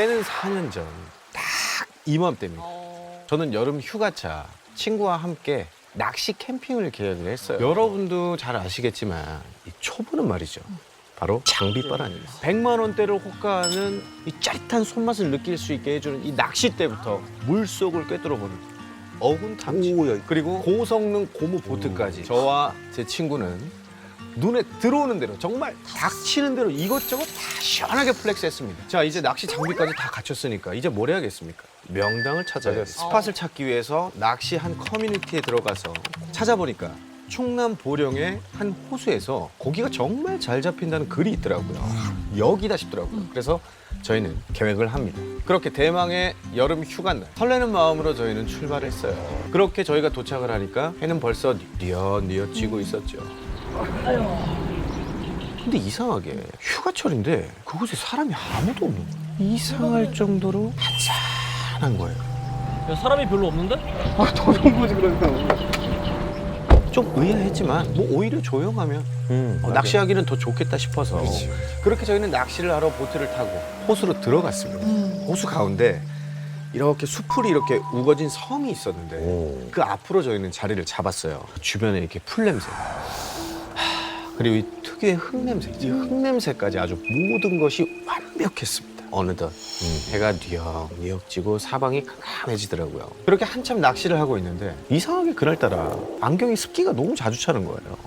때는 4년 전 딱 이맘때입니다. 저는 여름 휴가차 친구와 함께 낚시 캠핑을 계획을 했어요. 여러분도 잘 아시겠지만 이 초보는 말이죠. 바로 장비빨 아닙니다. 100만 원대를 호가하는 이 짜릿한 손맛을 느낄 수 있게 해주는 이 낚싯대부터 물속을 꿰뚫어보는 어군 탐지, 그리고 고성능 고무 보트까지 저와 제 친구는 눈에 들어오는 대로 정말 닥치는 대로 이것저것 다 시원하게 플렉스했습니다. 자, 이제 낚시 장비까지 다 갖췄으니까 이제 뭘 해야겠습니까? 명당을 찾아야 돼. 스팟을 찾기 위해서 낚시 한 커뮤니티에 들어가서 찾아보니까 충남 보령의 한 호수에서 고기가 정말 잘 잡힌다는 글이 있더라고요. 여기다 싶더라고요. 그래서 저희는 계획을 합니다. 그렇게 대망의 여름 휴가날, 설레는 마음으로 저희는 출발했어요. 그렇게 저희가 도착을 하니까 해는 벌써 뉘엿뉘엿 지고 있었죠. 근데 이상하게 휴가철인데 그곳에 사람이 아무도 없는 거예요. 이상할 정도로 한산한 거예요. 야, 사람이 별로 없는데? 더 좋은 거지 그러니까. 좀 의아했지만 뭐 오히려 조용하면 낚시하기는 더 좋겠다 싶어서 그렇게 저희는 낚시를 하러 보트를 타고 호수로 들어갔습니다. 호수 가운데 이렇게 수풀이 이렇게 우거진 섬이 있었는데 그 앞으로 저희는 자리를 잡았어요. 주변에 이렇게 풀 냄새, 그리고 이 특유의 흙냄새, 이 흙냄새까지 아주 모든 것이 완벽했습니다. 어느덧 해가 뉘엿뉘엿 지고 사방이 캄캄해지더라고요. 그렇게 한참 낚시를 하고 있는데 이상하게 그날따라 안경에 습기가 너무 자주 차는 거예요.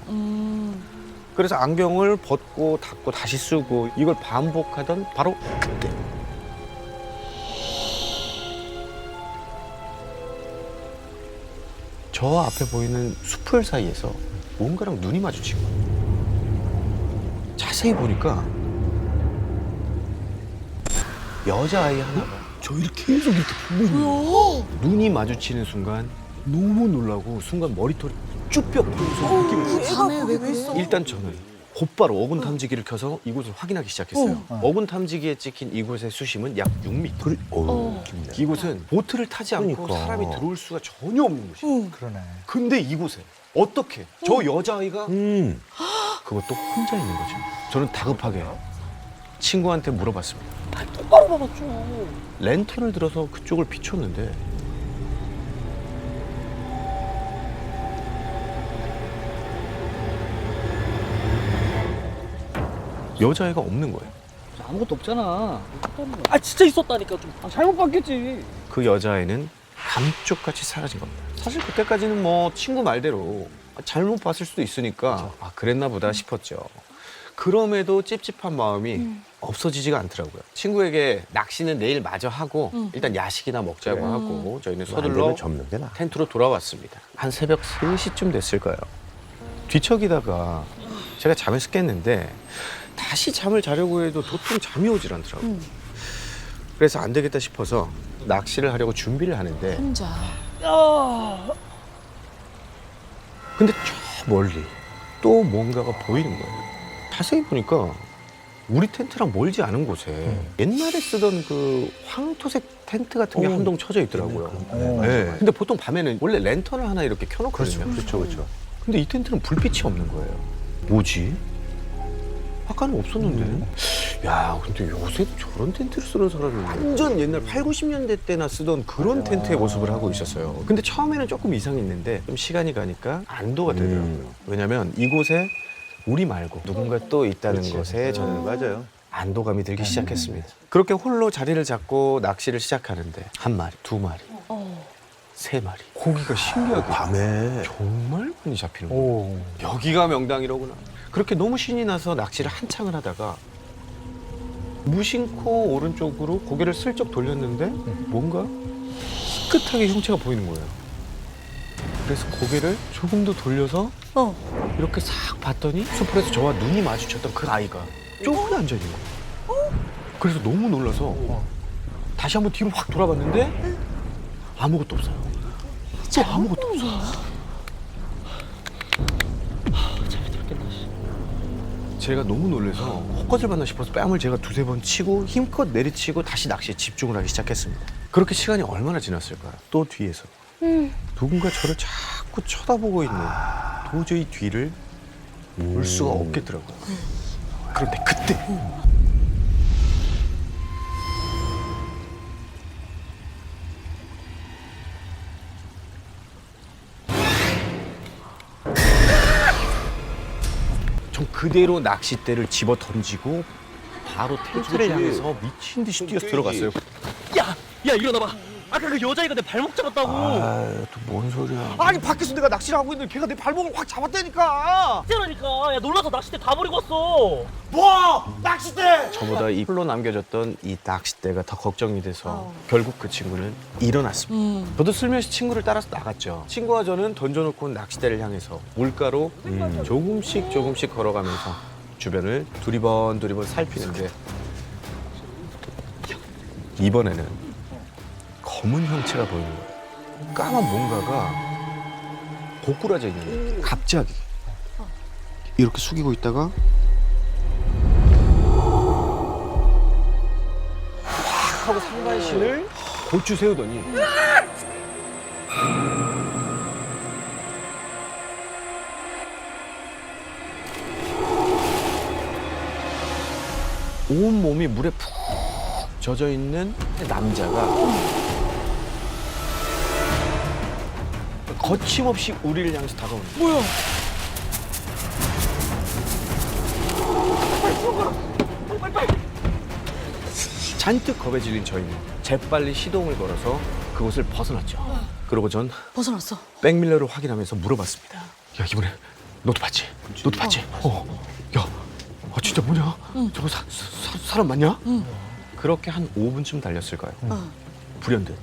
그래서 안경을 벗고 닫고 다시 쓰고 이걸 반복하던 바로 그때 저 앞에 보이는 수풀 사이에서 뭔가랑 눈이 마주친 거예요. 자세히 보니까 여자아이 하나가 저희를 계속 이렇게 보고 있는 거예요. 눈이 마주치는 순간 너무 놀라고 순간 머리털이 쭈뼛 벌써 느낌이 밤에 왜 그랬어? 일단 저는 곧바로 어군 탐지기를 켜서 이곳을 확인하기 시작했어요. 어군 탐지기에 찍힌 이곳의 수심은 약 6m. 이곳은 보트를 타지 않고 사람이 들어올 수가 전혀 없는 곳이에요. 그러네. 근데 이곳에 어떻게 저 여자아이가 그것도 혼자 있는 거죠. 저는 다급하게 친구한테 물어봤습니다. 똑바로 봐봤죠. 랜턴을 들어서 그쪽을 비췄는데 여자애가 없는 거예요. 아무것도 없잖아. 아, 진짜 있었다니까. 좀 잘못 봤겠지. 그 여자애는 감쪽같이 사라진 겁니다. 사실 그때까지는 뭐 친구 말대로 잘못 봤을 수도 있으니까 아, 그랬나 보다 싶었죠. 그럼에도 찝찝한 마음이 없어지지가 않더라고요. 친구에게 낚시는 내일 마저 하고 일단 야식이나 먹자고 하고 저희는 서둘러 텐트로 돌아왔습니다. 한 새벽 3시쯤 됐을까요? 뒤척이다가 제가 잠에서 깼는데 다시 잠을 자려고 해도 도통 잠이 오질 않더라고요. 그래서 안 되겠다 싶어서 낚시를 하려고 준비를 하는데 혼자. 근데 저 멀리 또 뭔가가 보이는 거예요. 자세히 보니까 우리 텐트랑 멀지 않은 곳에 옛날에 쓰던 그 황토색 텐트 같은 게 한 동 쳐져 있더라고요. 네. 근데 보통 밤에는 원래 랜턴을 하나 이렇게 켜놓거든요. 그렇죠. 근데 이 텐트는 불빛이 없는 거예요. 뭐지? 아까는 없었는데. 야, 근데 요새 저런 텐트를 쓰는 사람이 완전 옛날 8, 90년대 때나 쓰던 그런 텐트의 모습을 하고 있었어요. 근데 처음에는 조금 이상했는데 좀 시간이 가니까 안도가 되더라고요. 왜냐면 이곳에 우리 말고 누군가 또 있다는 것에 저는 맞아요. 안도감이 들기 시작했습니다. 그렇게 홀로 자리를 잡고 낚시를 시작하는데 한 마리, 두 마리, 세 마리. 고기가 신기하게 밤에 정말 많이 잡히는 거예요. 여기가 명당이로구나. 그렇게 너무 신이 나서 낚시를 한창을 하다가 무심코 오른쪽으로 고개를 슬쩍 돌렸는데 뭔가 희끗하게 형체가 보이는 거예요. 그래서 고개를 조금 더 돌려서 이렇게 싹 봤더니 수풀에서 저와 눈이 마주쳤던 그 아이가 쪼그려 앉아 있는 거예요. 그래서 너무 놀라서 다시 한번 뒤로 확 돌아봤는데 아무것도 없어요. 또 아무것도 없어요. 잘 들었겠다. 제가 너무 놀라서 헛것을 봤나 싶어서 뺨을 제가 두세 번 치고 힘껏 내리치고 다시 낚시에 집중을 하기 시작했습니다. 그렇게 시간이 얼마나 지났을까요? 또 뒤에서 누군가 저를 자꾸 쳐다보고 있는 도저히 뒤를 볼 수가 없겠더라고요. 그런데 그때 전 그대로 낚싯대를 집어 던지고 바로 텐트를 향해서 미친 듯이 뛰어서 들어갔어요. 야 일어나봐. 아까 그 여자애가 내 발목 잡았다고. 또 뭔 소리야? 아니 밖에서 내가 낚시를 하고 있는데 걔가 내 발목을 확 잡았다니까. 진짜라니까. 야 놀라서 낚싯대 다 버리고 왔어. 뭐? 낚싯대? 저보다 이 홀로 남겨졌던 이 낚싯대가 더 걱정이 돼서 결국 그 친구는 일어났습니다. 저도 슬며시 친구를 따라서 나갔죠. 친구와 저는 던져놓고 온 낚싯대를 향해서 물가로 조금씩 걸어가면서 주변을 두리번 살피는데 이번에는 검은 형체가 보이는 거예요. 까만 뭔가가 고꾸라져 있는 거예요. 갑자기 이렇게 숙이고 있다가 확 하고 상반신을 고추 세우더니 온 몸이 물에 푹 젖어 있는 남자가 거침없이 우리를 향해서 다가오는 거예요. 뭐야? 잔뜩 겁에 질린 저희는 재빨리 시동을 걸어서 그곳을 벗어났죠. 그러고 전 벗어났어. 백밀러를 확인하면서 물어봤습니다. 야, 이번에 너도 봤지? 너도 봤지? 야, 진짜 뭐냐? 저거 사람 맞냐? 그렇게 한 5분쯤 달렸을 거예요. 불현듯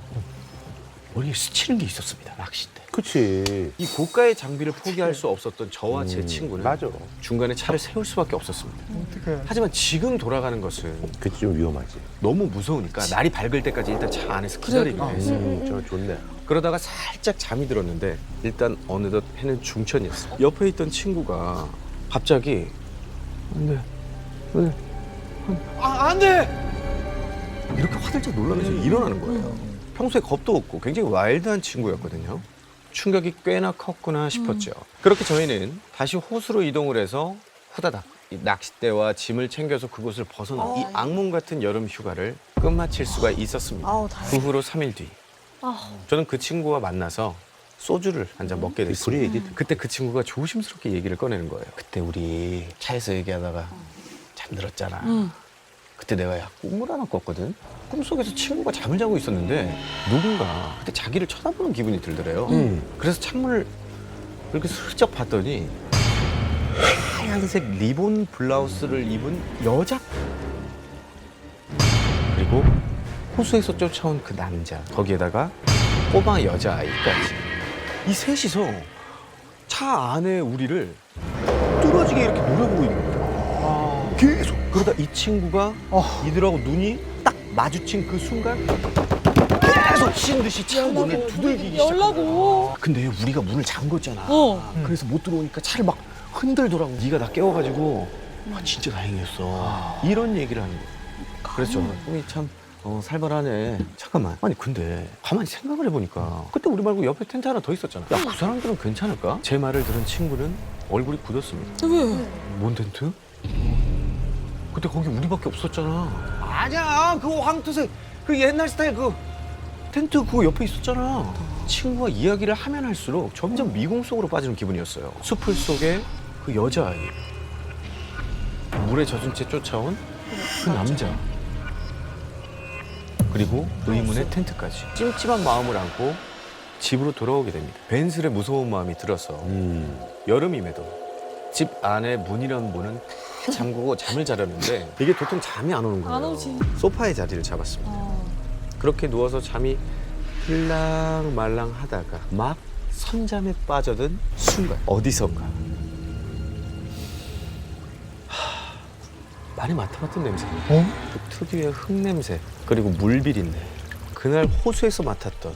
머리에 스치는 게 있었습니다. 낚싯대. 그치. 이 고가의 장비를 포기할 수 없었던 저와 제 친구는 맞아. 중간에 차를 세울 수밖에 없었습니다. 어떡해. 하지만 지금 돌아가는 것은 그치 좀 위험하지. 너무 무서우니까 날이 밝을 때까지 일단 차 안에서 기다리기로 했어요. 저 좋네. 그러다가 살짝 잠이 들었는데 일단 어느덧 해는 중천이었어요. 옆에 있던 친구가 갑자기 안 돼! 이렇게 화들짝 놀라면서 일어나는 거예요. 평소에 겁도 없고 굉장히 와일드한 친구였거든요. 충격이 꽤나 컸구나 싶었죠. 그렇게 저희는 다시 호수로 이동을 해서 후다닥 이 낚싯대와 짐을 챙겨서 그곳을 벗어나 이 악몽 같은 여름 휴가를 끝마칠 수가 있었습니다. 아우, 그 다행이다. 후로 3일 뒤 아, 저는 그 친구와 만나서 소주를 한 잔 먹게 됐습니다. 얘기 그때 그 친구가 조심스럽게 얘기를 꺼내는 거예요. 그때 우리 차에서 얘기하다가 잠들었잖아. 그때 내가 꿈을 하나 꿨거든. 꿈속에서 친구가 잠을 자고 있었는데 누군가 그때 자기를 쳐다보는 기분이 들더래요. 그래서 창문을 이렇게 슬쩍 봤더니 하얀색 리본 블라우스를 입은 여자 그리고 호수에서 쫓아온 그 남자 거기에다가 꼬마 여자아이까지 이 셋이서 차 안에 우리를 뚫어지게 이렇게 노려보고 있는 거예요. 계속 그러다 이 친구가 이들하고 눈이 딱 마주친 그 순간 계속 친 듯이 차 문을 두들기기 시작하고 근데 우리가 문을 잠궜잖아. 그래서 못 들어오니까 차를 막 흔들더라고. 네가 나 깨워가지고 진짜 다행이었어. 이런 얘기를 하는 거예요. 그래서 저는 꿈이 참 살벌하네. 잠깐만. 아니 근데 가만히 생각을 해보니까 그때 우리 말고 옆에 텐트 하나 더 있었잖아. 야, 그 사람들은 괜찮을까? 제 말을 들은 친구는 얼굴이 굳었습니다. 왜? 뭔 텐트? 그때 거기 우리밖에 없었잖아. 아니야 그거 황토색 그 옛날 스타일 그 텐트 그거 옆에 있었잖아. 친구와 이야기를 하면 할수록 점점 미궁 속으로 빠지는 기분이었어요. 숲을 속에 그 여자아이, 물에 젖은 채 쫓아온 그 남자, 그리고 의문의 텐트까지. 찜찜한 마음을 안고 집으로 돌아오게 됩니다. 벤슬의 무서운 마음이 들어서 여름임에도 집 안에 문이란 문은 다 잠그고 잠을 자려는데 이게 도통 잠이 안 오는 거예요. 안 오지. 소파에 자리를 잡았습니다. 그렇게 누워서 잠이 들랑말랑 하다가 막 선잠에 빠져든 순간 어디선가 많이 맡아봤던 냄새. 그 특유의 흙냄새 그리고 물비린내. 그날 호수에서 맡았던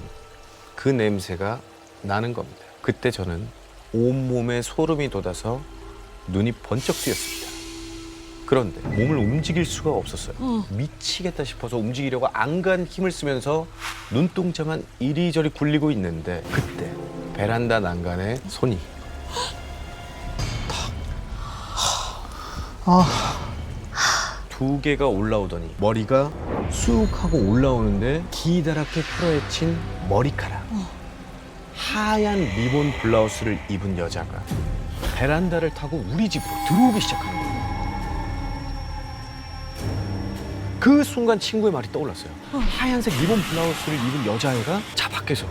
그 냄새가 나는 겁니다. 그때 저는 온몸에 소름이 돋아서 눈이 번쩍 뜨였습니다. 그런데 몸을 움직일 수가 없었어요. 미치겠다 싶어서 움직이려고 안간 힘을 쓰면서 눈동자만 이리저리 굴리고 있는데 그때 베란다 난간에 손이 두 개가 올라오더니 머리가 쑥 하고 올라오는데 기다랗게 풀어헤친 머리카락. 하얀 리본 블라우스를 입은 여자가 베란다를 타고 우리 집으로 들어오기 시작하는 거예요. 그 순간 친구의 말이 떠올랐어요. 하얀색 리본 블라우스를 입은 여자애가 차 밖에서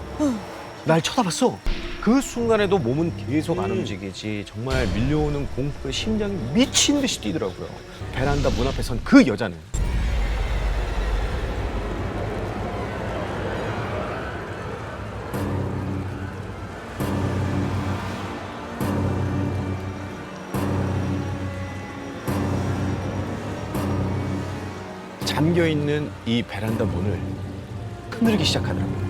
날 쳐다봤어. 그 순간에도 몸은 계속 안 움직이지. 정말 밀려오는 공포에 심장이 미친 듯이 뛰더라고요. 베란다 문 앞에 선 그 여자는 잠겨있는 이 베란다 문을 흔들기 시작하더라고요.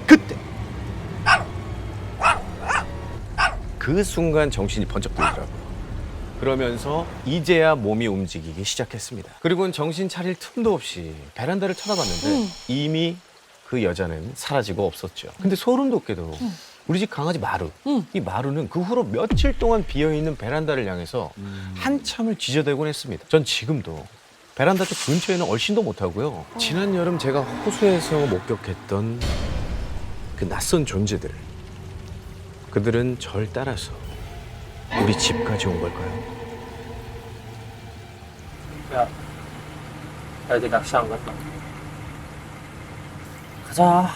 그때 그 순간 정신이 번쩍 들더라고요. 그러면서 이제야 몸이 움직이기 시작했습니다. 그리고는 정신 차릴 틈도 없이 베란다를 쳐다봤는데 이미 그 여자는 사라지고 없었죠. 근데 소름 돋게도 우리 집 강아지 마루, 이 마루는 그 후로 며칠 동안 비어있는 베란다를 향해서 한참을 짖어대곤 했습니다. 전 지금도 베란다 쪽 근처에는 얼씬도 못하고요. 지난 여름 제가 호수에서 목격했던 그 낯선 존재들, 그들은 절 따라서 우리 집까지 온 걸까요? 야, 나 이제 낚시 안 갔다. 가자.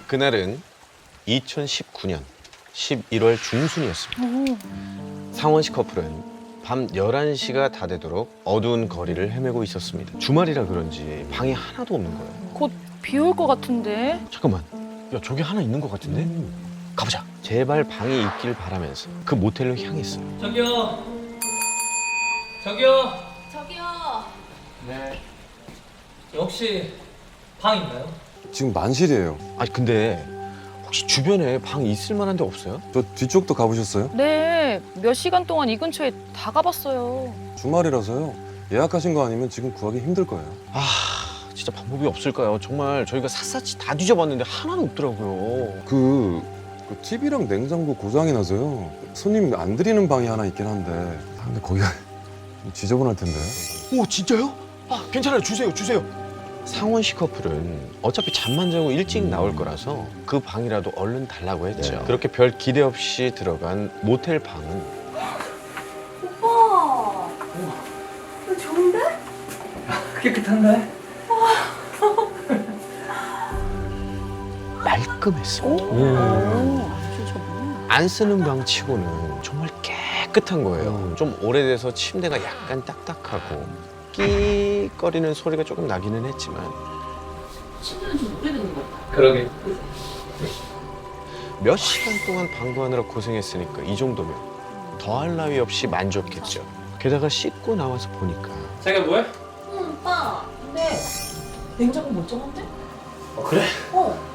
그날은 2019년 11월 중순이었습니다. 상원 씨 커플은 밤 11시가 다 되도록 어두운 거리를 헤매고 있었습니다. 주말이라 그런지 방이 하나도 없는 거예요. 곧 비 올 것 같은데. 잠깐만, 야 저기 하나 있는 것 같은데? 가보자. 제발 방이 있길 바라면서 그 모텔로 향했어요. 저기요. 저기요. 저기요. 네. 혹시 방 있나요? 지금 만실이에요. 아니 근데 혹시 주변에 방 있을 만한 데 없어요? 저 뒤쪽도 가보셨어요? 네, 몇 시간 동안 이 근처에 다 가봤어요. 주말이라서요. 예약하신 거 아니면 지금 구하기 힘들 거예요. 아 진짜 방법이 없을까요? 정말 저희가 샅샅이 다 뒤져봤는데 하나도 없더라고요. 그 TV랑 냉장고 고장이 나서요. 손님 안 드리는 방이 하나 있긴 한데. 근데 거기가 지저분할 텐데. 오 진짜요? 아 괜찮아요, 주세요. 상원 씨 커플은 어차피 잠만 자고 일찍 나올 거라서 그 방이라도 얼른 달라고 했죠. 네. 그렇게 별 기대 없이 들어간 모텔 방은 오빠! 이거 좋은데? 깨끗한데? 말끔했어요. 안 쓰는 방 치고는 정말 깨끗한 거예요. 좀 오래돼서 침대가 약간 딱딱하고 끼거리는 소리가 조금 나기는 했지만 침대는 좀 오래된 것 같아. 그러게. 몇 시간 동안 방구하느라 고생했으니까 이 정도면 더할 나위 없이 만족했죠. 게다가 씻고 나와서 보니까 자기가 뭐해? 응, 오빠. 근데 냉장고 멀쩡한데? 그래? 어.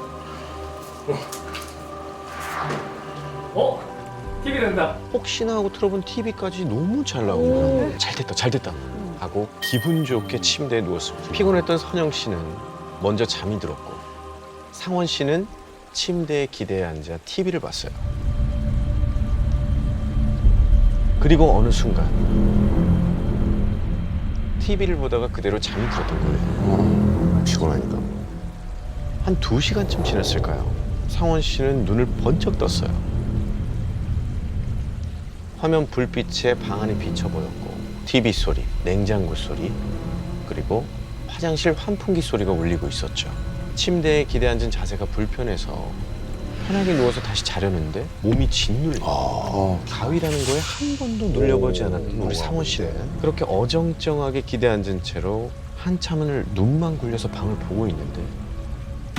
TV 된다. 혹시나 하고 틀어본 TV까지 너무 잘 나오는 거야. 잘됐다 하고 기분 좋게 침대에 누웠습니다. 피곤했던 선영 씨는 먼저 잠이 들었고 상원 씨는 침대에 기대에 앉아 TV를 봤어요. 그리고 어느 순간 TV를 보다가 그대로 잠이 들었던 거예요. 피곤하니까. 한 2시간쯤 지났을까요? 상원 씨는 눈을 번쩍 떴어요. 화면 불빛에 방 안이 비쳐 보였고 TV 소리, 냉장고 소리, 그리고 화장실 환풍기 소리가 울리고 있었죠. 침대에 기대 앉은 자세가 불편해서 편하게 누워서 다시 자려는데 몸이 짓눌려. 가위라는 거에 한 번도 눌려보지 않았던 우리 상원 씨는 그렇게 어정쩡하게 기대 앉은 채로 한참을 눈만 굴려서 방을 보고 있는데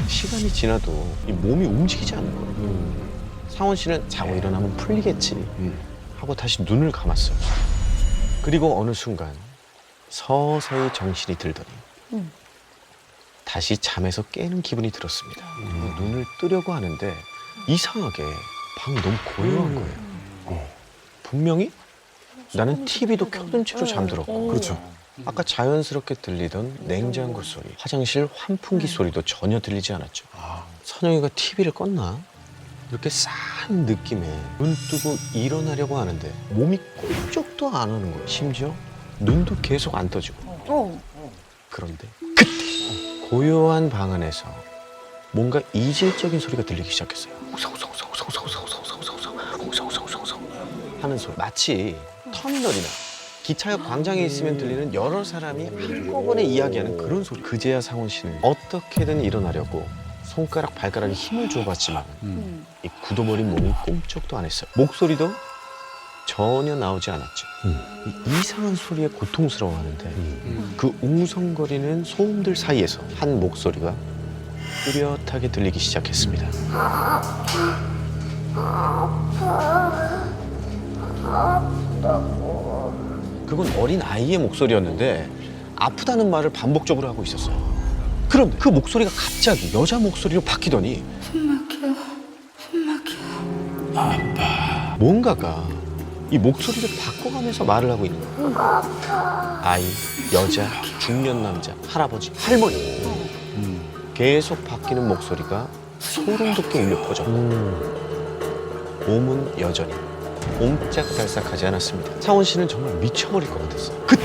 시간이 지나도 이 몸이 움직이지 않는 거예요. 상원 씨는 자고 일어나면 풀리겠지 하고 다시 눈을 감았어요. 그리고 어느 순간 서서히 정신이 들더니 다시 잠에서 깨는 기분이 들었습니다. 눈을 뜨려고 하는데 이상하게 방이 너무 고요한 거예요. 분명히 나는 TV도 켜둔 채로 잠들었고 그렇죠. 아까 자연스럽게 들리던 냉장고 소리, 화장실 환풍기 소리도 전혀 들리지 않았죠. 선영이가 TV를 껐나? 이렇게 싸한 느낌에 눈 뜨고 일어나려고 하는데 몸이 꼼짝도 안 하는 거예요. 심지어 눈도 계속 안 떠지고. 그런데 그때 고요한 방 안에서 뭔가 이질적인 소리가 들리기 시작했어요. 하는 소리. 마치 터미널이나 기차역 광장에 있으면 들리는 여러 사람이 한꺼번에 이야기하는 그런 소리. 그제야 상원 씨는 어떻게든 일어나려고 손가락 발가락에 힘을 줘봤지만 이 굳어버린 몸이 꼼짝도 안 했어요. 목소리도 전혀 나오지 않았죠. 이 이상한 소리에 고통스러워하는데 그 웅성거리는 소음들 사이에서 한 목소리가 뚜렷하게 들리기 시작했습니다. 그건 어린 아이의 목소리였는데 아프다는 말을 반복적으로 하고 있었어요. 그런데 그 목소리가 갑자기 여자 목소리로 바뀌더니 뭔가가 이 목소리를 바꿔가면서 말을 하고 있는 거예요. 아이, 여자, 중년 남자, 할아버지, 할머니. 계속 바뀌는 목소리가 소름 돋게 울려 퍼져. 몸은 여전히 옴짝달싹하지 않았습니다. 상원 씨는 정말 미쳐버릴 것 같았어요. 그때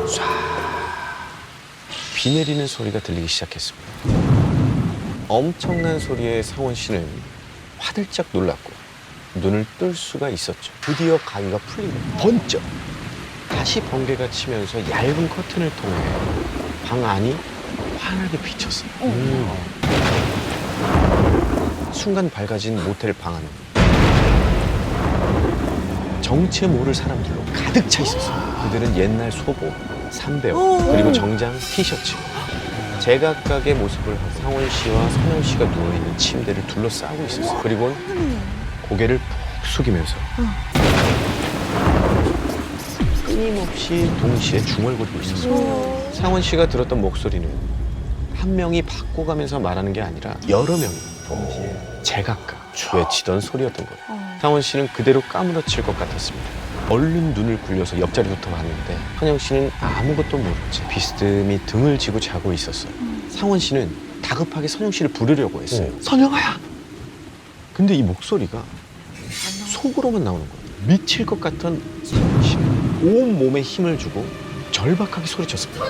쏴 비 내리는 소리가 들리기 시작했습니다. 엄청난 소리에 상원 씨는 화들짝 놀랐고 눈을 뜰 수가 있었죠. 드디어 가위가 풀린 거예요. 번쩍 다시 번개가 치면서 얇은 커튼을 통해 방 안이 환하게 비쳤어요. 순간 밝아진 모텔 방 안은 정체 모를 사람들로 가득 차 있었어요. 그들은 옛날 속옷, 삼배옷, 그리고 정장, 티셔츠, 제각각의 모습을 한 상원 씨와 선영 씨가 누워있는 침대를 둘러싸고 있었어요. 그리고 고개를 푹 숙이면서 끊임없이 동시에 중얼거리고 있었어요. 상원 씨가 들었던 목소리는 한 명이 바꿔가면서 말하는 게 아니라 여러 명이 동시에 제각각 외치던 소리였던 거예요. 상원 씨는 그대로 까무러칠 것 같았습니다. 얼른 눈을 굴려서 옆자리부터 봤는데 선영 씨는 아무것도 모른 채 비스듬히 등을 지고 자고 있었어요. 상원 씨는 다급하게 선영 씨를 부르려고 했어요. 선영아야! 근데 이 목소리가 속으로만 나오는 거예요. 미칠 것 같던 상원 씨는 온 몸에 힘을 주고 절박하게 소리쳤습니다.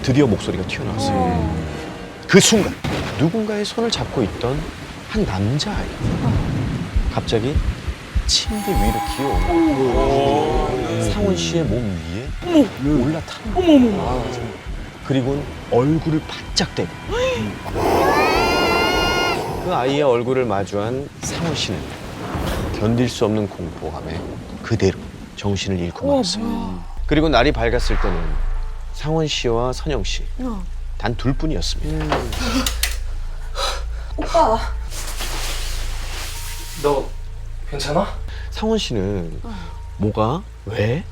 드디어 목소리가 튀어나왔어요. 그 순간 누군가의 손을 잡고 있던 한 남자아이가 갑자기 침대 위로 기어오고 상원 씨의 몸 위에 올라타는 거예요. 그리고는 얼굴을 바짝 대고 그 아이의 얼굴을 마주한 상원 씨는 견딜 수 없는 공포감에 그대로 정신을 잃고 말았어요. 그리고 날이 밝았을 때는 상원 씨와 선영 씨 단 둘뿐이었습니다. 오빠. 너 괜찮아? 상원 씨는 뭐가? 왜?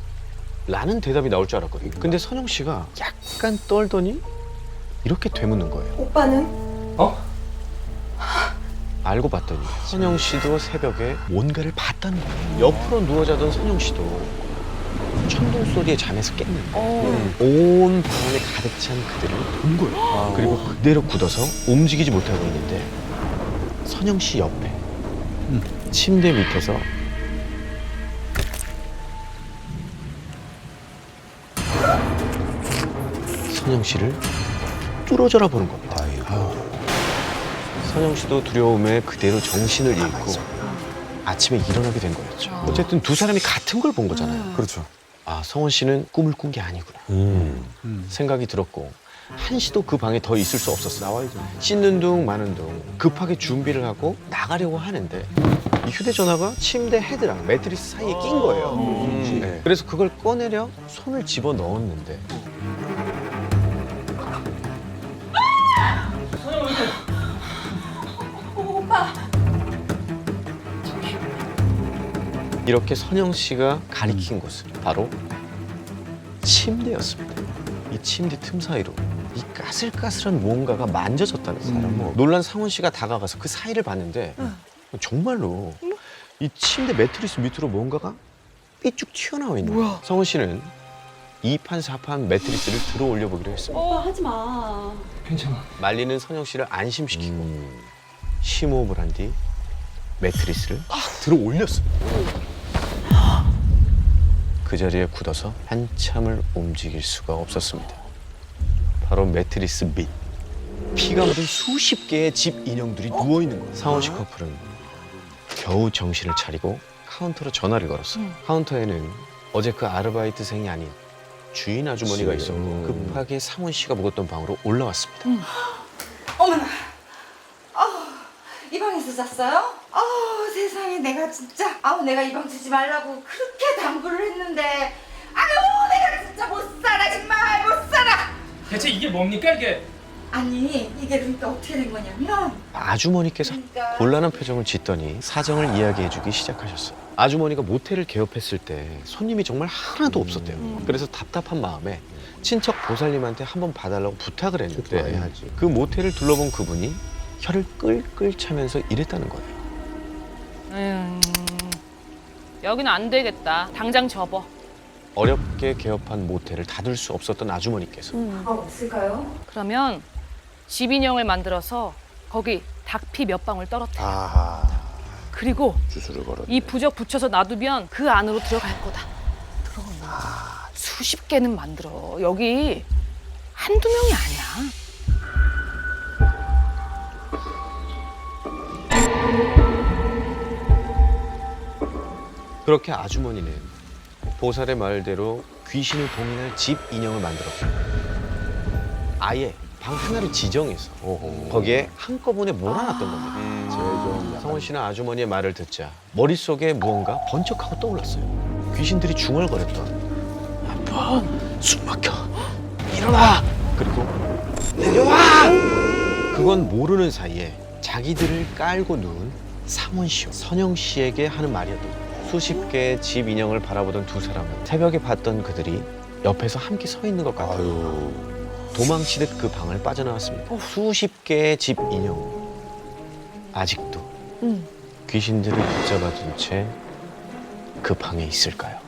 라는 대답이 나올 줄 알았거든요. 근데 선영 씨가 약간 떨더니 이렇게 되묻는 거예요. 오빠는? 어? 알고 봤더니 선영 씨도 새벽에 뭔가를 봤다는 거예요. 옆으로 누워 자던 선영 씨도 천둥 소리에 잠에서 깼는데 온 방 안에 가득 찬 그들을 본 거예요. 그리고 그대로 굳어서 움직이지 못하고 있는데 선영 씨 옆에 침대 밑에서 선영 씨를 뚫어져라 보는 겁니다. 선영 씨도 두려움에 그대로 정신을 잃고 아침에 일어나게 된 거였죠. 어쨌든 두 사람이 같은 걸 본 거잖아요. 그렇죠. 아, 성원 씨는 꿈을 꾼 게 아니구나 생각이 들었고 한 씨도 그 방에 더 있을 수 없었어요. 나와야죠. 씻는 둥 마는 둥 급하게 준비를 하고 나가려고 하는데 이 휴대전화가 침대 헤드랑 매트리스 사이에 낀 거예요. 네. 그래서 그걸 꺼내려 손을 집어 넣었는데 오빠. 이렇게 선영 씨가 가리킨 곳은 바로 침대였습니다. 이 침대 틈 사이로 이 까슬까슬한 무언가가 만져졌다는 거예요. 놀란 상원 씨가 다가가서 그 사이를 봤는데 정말로 이 침대 매트리스 밑으로 뭔가가 삐쭉 튀어나와 있는 거예요. 성원 씨는 2판 4판 매트리스를 들어 올려보기로 했습니다. 오빠 하지 마. 괜찮아. 말리는 선영 씨를 안심시키고 심호흡을 한 뒤 매트리스를 들어 올렸습니다. 그 자리에 굳어서 한참을 움직일 수가 없었습니다. 바로 매트리스 밑 피가 묻은 수십 개의 집 인형들이 누워 있는 거예요. 상원 씨 커플은 겨우 정신을 차리고 카운터로 전화를 걸었어요. 카운터에는 어제 그 아르바이트생이 아닌 주인 아주머니가 있어 급하게 상원 씨가 묵었던 방으로 올라왔습니다. 어머나. 이 방에서 잤어요? 세상에 내가 진짜 내가 이 방 쓰지 말라고 그렇게 당부를 했는데 내가 진짜 못 살아 정말 못 살아. 대체 이게 뭡니까 이게? 아니 이게 그러니까 어떻게 된 거냐면 아주머니께서 그러니까 곤란한 표정을 짓더니 사정을 이야기해주기 시작하셨어요. 아주머니가 모텔을 개업했을 때 손님이 정말 하나도 없었대요. 그래서 답답한 마음에 친척 보살님한테 한번 봐달라고 부탁을 했는데 그 모텔을 둘러본 그분이 혀를 끌끌 차면서 이랬다는 거예요. 여기는 안 되겠다. 당장 접어. 어렵게 개업한 모텔을 닫을 수 없었던 아주머니께서 없을까요? 그러면 집 인형을 만들어서 거기 닭피 몇 방울 떨어뜨려. 그리고 주술을 걸었네. 이 부적 붙여서 놔두면 그 안으로 들어갈 거다. 들어오면 수십 개는 만들어. 여기 한두 명이 아니야. 그렇게 아주머니는 보살의 말대로 귀신을 봉인할 집 인형을 만들었고 아예 방 하나를 지정해서 거기에 한꺼번에 몰아놨던 겁니다. 성원 씨는 아주머니의 말을 듣자 머릿속에 무언가 번쩍하고 떠올랐어요. 귀신들이 중얼거렸던 아빠, 숨 막혀, 일어나! 그리고 내려와! 그건 모르는 사이에 자기들을 깔고 누운 상원 씨와 선영 씨에게 하는 말이었던 거예요. 수십 개의 집 인형을 바라보던 두 사람은 새벽에 봤던 그들이 옆에서 함께 서 있는 것 같아요. 도망치듯 그 방을 빠져나왔습니다. 수십 개의 집 인형. 아직도 귀신들을 붙잡아둔 채 그 방에 있을까요?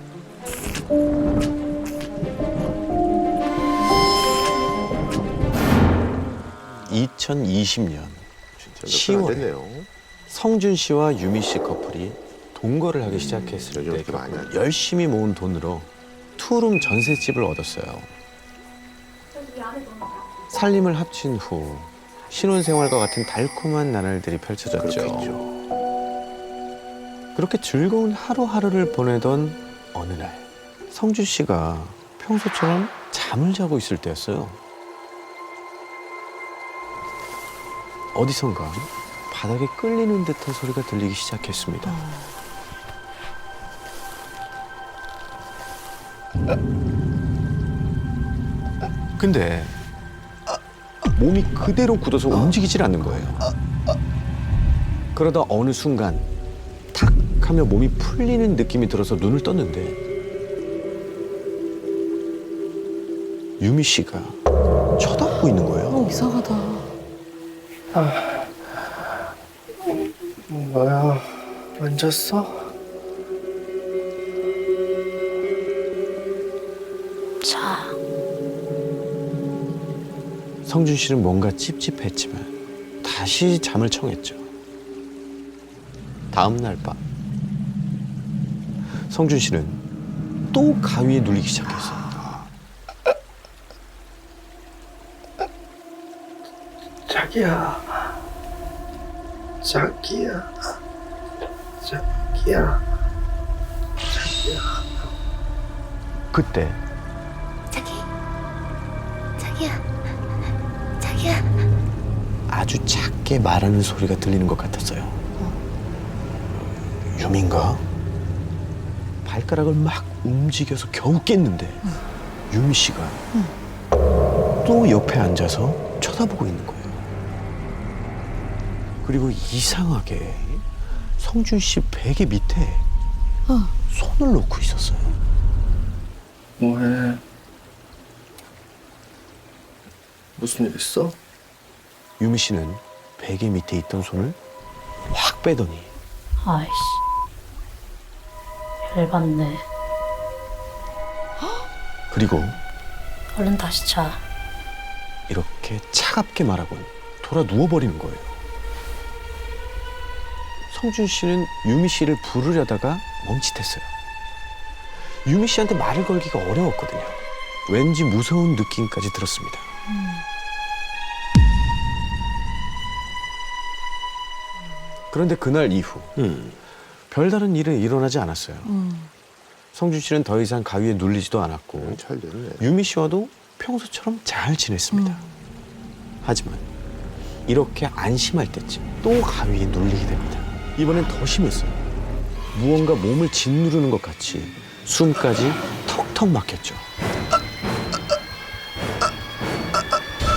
2020년 10월에 성준 씨와 유미 씨 커플이 동거를 하기 시작했을 때 열심히 모은 돈으로 투룸 전셋집을 얻었어요. 살림을 합친 후 신혼생활과 같은 달콤한 나날들이 펼쳐졌죠. 그렇게 즐거운 하루하루를 보내던 어느 날 성준 씨가 평소처럼 잠을 자고 있을 때였어요. 어디선가 바닥에 끌리는 듯한 소리가 들리기 시작했습니다. 근데 몸이 그대로 굳어서 움직이질 않는 거예요. 그러다 어느 순간 탁 하며 몸이 풀리는 느낌이 들어서 눈을 떴는데 유미 씨가 쳐다보고 있는 거예요. 이상하다. 뭐야, 만졌어? 자. 성준 씨는 뭔가 찝찝했지만 다시 잠을 청했죠. 다음 날 밤 성준 씨는 또 가위에 눌리기 시작했어요. 자기야. 자기야. 자기야. 자기야. 그때 자기야. 아주 작게 말하는 소리가 들리는 것 같았어요. 유미인가? 발가락을 막 움직여서 겨우 깼는데 유미 씨가 또 옆에 앉아서 쳐다보고 있는 거예요. 그리고 이상하게 성준 씨 베개 밑에 손을 놓고 있었어요. 뭐해? 무슨 일 있어? 유미 씨는 베개 밑에 있던 손을 확 빼더니 아이씨. 열받네. 그리고 얼른 다시 자. 이렇게 차갑게 말하고 돌아 누워버리는 거예요. 성준 씨는 유미 씨를 부르려다가 멈칫했어요. 유미 씨한테 말을 걸기가 어려웠거든요. 왠지 무서운 느낌까지 들었습니다. 그런데 그날 이후 별다른 일은 일어나지 않았어요. 성준 씨는 더 이상 가위에 눌리지도 않았고 잘 됐네. 유미 씨와도 평소처럼 잘 지냈습니다. 하지만 이렇게 안심할 때쯤 또 가위에 눌리게 됩니다. 이번엔 더 심했어요. 무언가 몸을 짓누르는 것 같이 숨까지 턱턱 막혔죠. 그때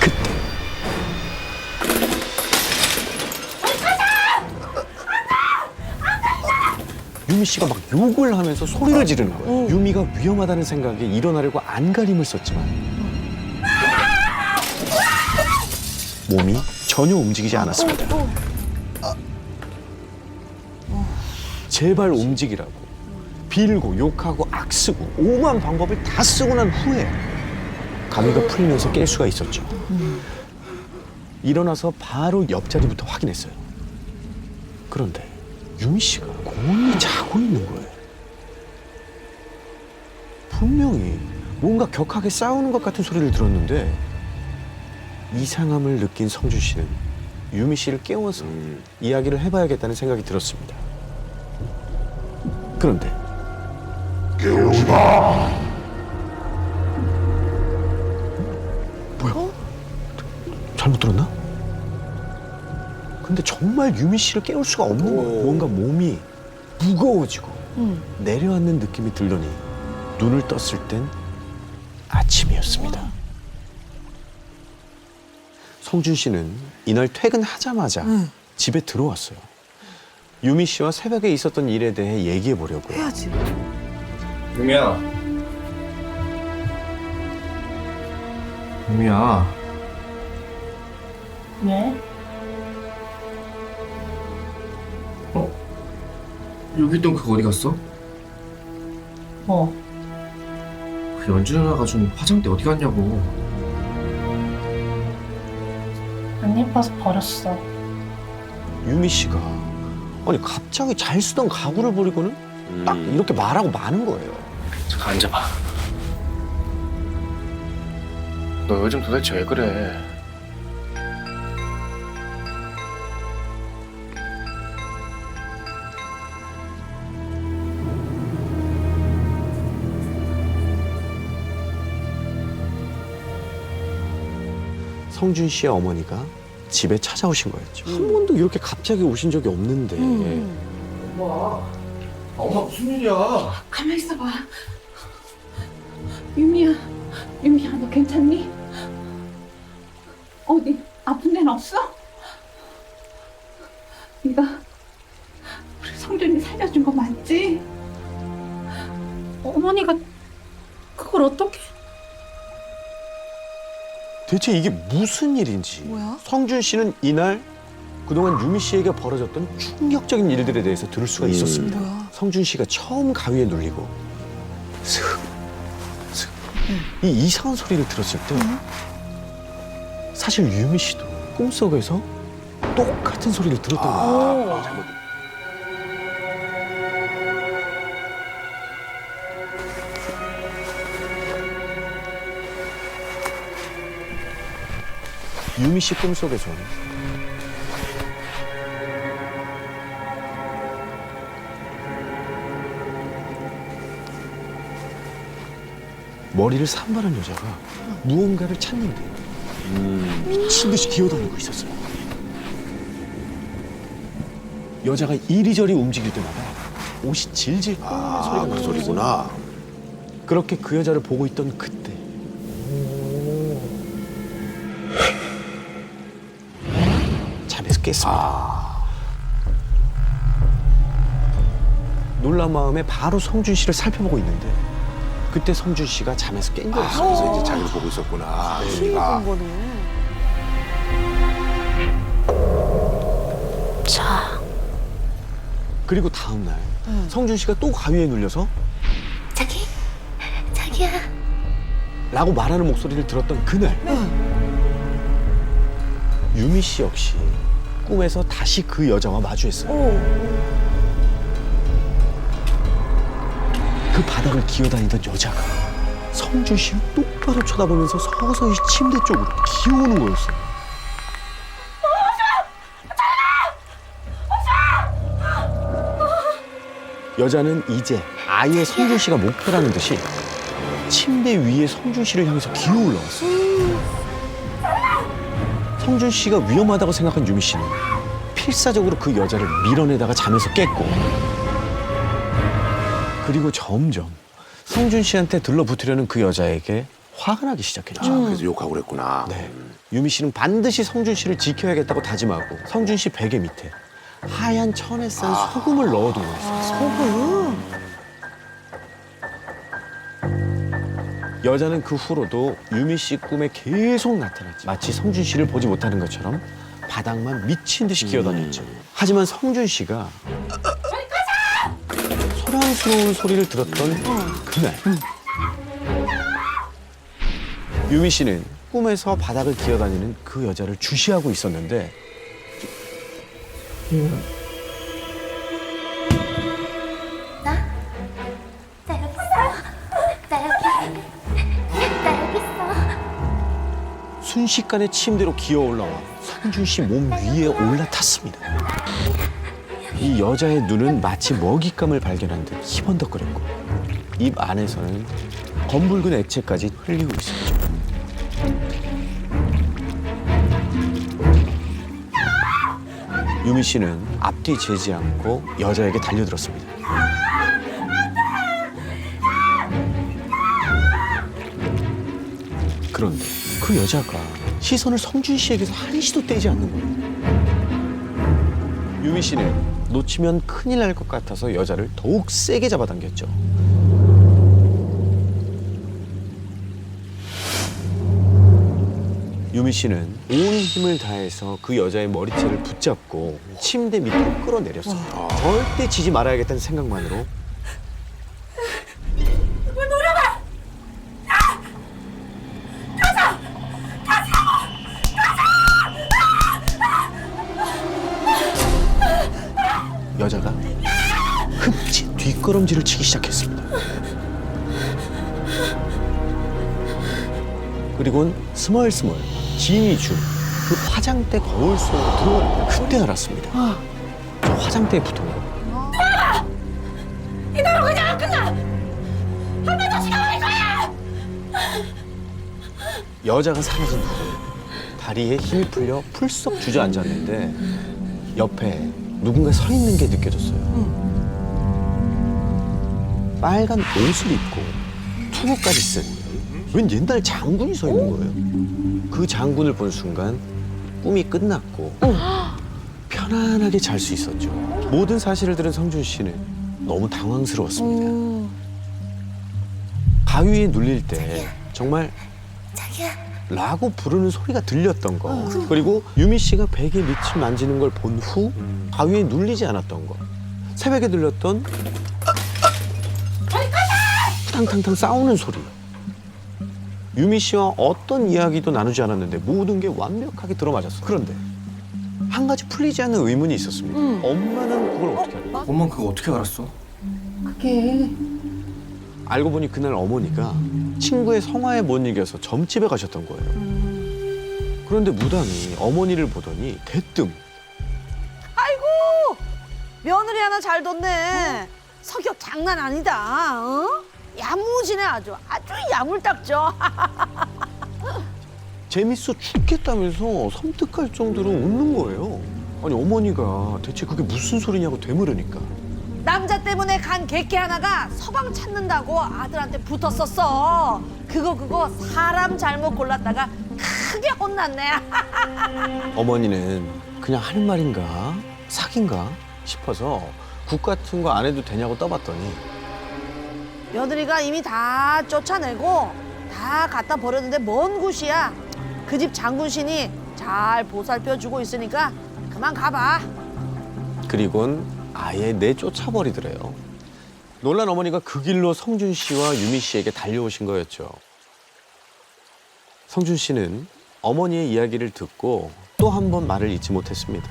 유미 씨가 막 욕을 하면서 소리를 지르는 거예요. 유미가 위험하다는 생각에 일어나려고 안간힘을 썼지만 몸이 전혀 움직이지 않았습니다. 제발 움직이라고 빌고 욕하고 악쓰고 오만 방법을 다 쓰고 난 후에 가위가 풀리면서 깰 수가 있었죠. 일어나서 바로 옆자리부터 확인했어요. 그런데 유미 씨가 곤히 자고 있는 거예요. 분명히 뭔가 격하게 싸우는 것 같은 소리를 들었는데 이상함을 느낀 성준 씨는 유미 씨를 깨워서 이야기를 해봐야겠다는 생각이 들었습니다. 그런데 뭐야? 잘못 들었나? 근데 정말 유미 씨를 깨울 수가 없는 거예요. 뭔가 몸이 무거워지고 내려앉는 느낌이 들더니 눈을 떴을 땐 아침이었습니다. 성준 씨는 이날 퇴근하자마자 집에 들어왔어요. 유미 씨와 새벽에 있었던 일에 대해 얘기해 보려고요. 해야지. 유미야. 유미야. 왜? 여기 있던 그거 어디 갔어? 뭐? 그 연주 누나가 준 화장대 어디 갔냐고. 안 예뻐서 버렸어. 유미 씨가 아니 갑자기 잘 쓰던 가구를 버리고는 딱 이렇게 말하고 마는 거예요. 잠깐 앉아봐. 너 요즘 도대체 왜 그래? 성준 씨의 어머니가 집에 찾아오신 거였죠. 한 번도 이렇게 갑자기 오신 적이 없는데 엄마 무슨 일이야? 가만 있어봐. 유미야, 유미야, 너 괜찮니? 어디 아픈 데는 없어? 네가 우리 성준이 살려준 거 맞지? 어머니가 그걸 어떻게? 대체 이게 무슨 일인지 성준 씨는 이날 그동안 유미 씨에게 벌어졌던 충격적인 일들에 대해서 들을 수가 있었습니다. 성준 씨가 처음 가위에 눌리고 슥, 슥 이 이상한 소리를 들었을 때 사실 유미 씨도 꿈속에서 똑같은 소리를 들었던 거예요. 유미 씨 꿈속에서는 머리를 산발한 여자가 무언가를 찾는데 미친 듯이 기어다니고 있었어요. 여자가 이리저리 움직일 때마다 옷이 질질 끓는 소리가 그 소리구나. 그렇게 그 여자를 보고 있던 그때 잠에서 깼습니다. 놀란 마음에 바로 성준 씨를 살펴보고 있는데 그때 성준 씨가 잠에서 깬 거였어요. 그래서 이제 자기를 보고 있었구나. 유미가. 자. 그리고 다음 날 성준 씨가 또 가위에 눌려서 자기야. 라고 말하는 목소리를 들었던 그날 유미 씨 역시 꿈에서 다시 그 여자와 마주했어요. 그 바닥을 기어다니던 여자가 성준 씨를 똑바로 쳐다보면서 서서히 침대 쪽으로 기어오는 거였어요. 여자는 이제 아예 성준 씨가 목표라는 듯이 침대 위에 성준 씨를 향해서 기어 올라왔어요. 성준 씨가 위험하다고 생각한 유미 씨는 필사적으로 그 여자를 밀어내다가 잠에서 깼고, 그리고 점점 성준 씨한테 들러붙으려는 그 여자에게 화가 나기 시작했죠. 그래서 욕하고 그랬구나. 네. 유미 씨는 반드시 성준 씨를 지켜야겠다고 다짐하고 성준 씨 베개 밑에 하얀 천에 싼 소금을 넣어둔 거였어요. 소금? 여자는 그 후로도 유미 씨 꿈에 계속 나타났지. 마치 성준 씨를 보지 못하는 것처럼 바닥만 미친 듯이 기어다녔죠. 하지만 성준 씨가 소란스러운 소리를 들었던 그날 유미 씨는 꿈에서 바닥을 기어다니는 그 여자를 주시하고 있었는데 순식간에 침대로 기어 올라와 성준 씨 몸 위에 올라탔습니다. 이 여자의 눈은 마치 먹잇감을 발견한 듯 희번덕거렸고 입 안에서는 검붉은 액체까지 흘리고 있었죠. 유미 씨는 앞뒤 재지 않고 여자에게 달려들었습니다. 그런데 그 여자가 시선을 성준 씨에게서 한시도 떼지 않는 거예요. 유미 씨는 놓치면 큰일 날 것 같아서 여자를 더욱 세게 잡아당겼죠. 유미 씨는 온 힘을 다해서 그 여자의 머리채를 붙잡고 침대 밑으로 끌어내렸어요. 절대 지지 말아야겠다는 생각만으로 여자가 흡지 뒷걸음질을 치기 시작했습니다. 그리고는 스멀스멀 진이 준 그 화장대 거울 속으로 들어갑니다. 그때 알았습니다. 저 화장대에 붙은 거. 이대로 그냥 안 끝나. 한 번 더 시간 걸릴 거야. 여자가 사라진 후 다리에 힘이 풀려 풀썩 주저앉았는데 옆에 누군가 서 있는 게 느껴졌어요. 빨간 옷을 입고 투구까지 쓴 웬 옛날 장군이 서 있는 거예요. 그 장군을 본 순간 꿈이 끝났고 편안하게 잘 수 있었죠. 모든 사실을 들은 성준 씨는 너무 당황스러웠습니다. 가위에 눌릴 때 정말 라고 부르는 소리가 들렸던 거, 그리고 유미 씨가 베개 밑을 만지는 걸 본 후 가위에 눌리지 않았던 거, 새벽에 들렸던 탕탕탕 싸우는 소리. 유미 씨와 어떤 이야기도 나누지 않았는데 모든 게 완벽하게 들어맞았어. 그런데 한 가지 풀리지 않는 의문이 있었습니다. 엄마는 그걸 어떻게 알아? 엄마 그거 어떻게 알았어? 알고 보니 그날 어머니가 친구의 성화에 못 이겨서 점집에 가셨던 거예요. 그런데 무당이 어머니를 보더니 대뜸 며느리 하나 잘 뒀네. 성격 장난 아니다. 어? 야무지네 아주 야물딱져. 재밌어 죽겠다면서 섬뜩할 정도로 웃는 거예요. 아니 어머니가 대체 그게 무슨 소리냐고 되물으니까 남자 때문에 간 객기 하나가 서방 찾는다고 아들한테 붙었었어. 그거 사람 잘못 골랐다가 크게 혼났네. 어머니는 그냥 하는 말인가 사기인가 싶어서 국 같은 거 안 해도 되냐고 떠봤더니 며느리가 이미 다 쫓아내고 다 갖다 버렸는데 뭔 굿이야. 그 집 장군신이 잘 보살펴주고 있으니까 그만 가봐. 그리곤 아예내 쫓아버리더래요. 놀란 어머니가 그 길로 성준 씨와 유미 씨에게 달려오신 거였죠. 성준 씨는 어머니의 이야기를 듣고 또 한 번 말을 잊지 못했습니다.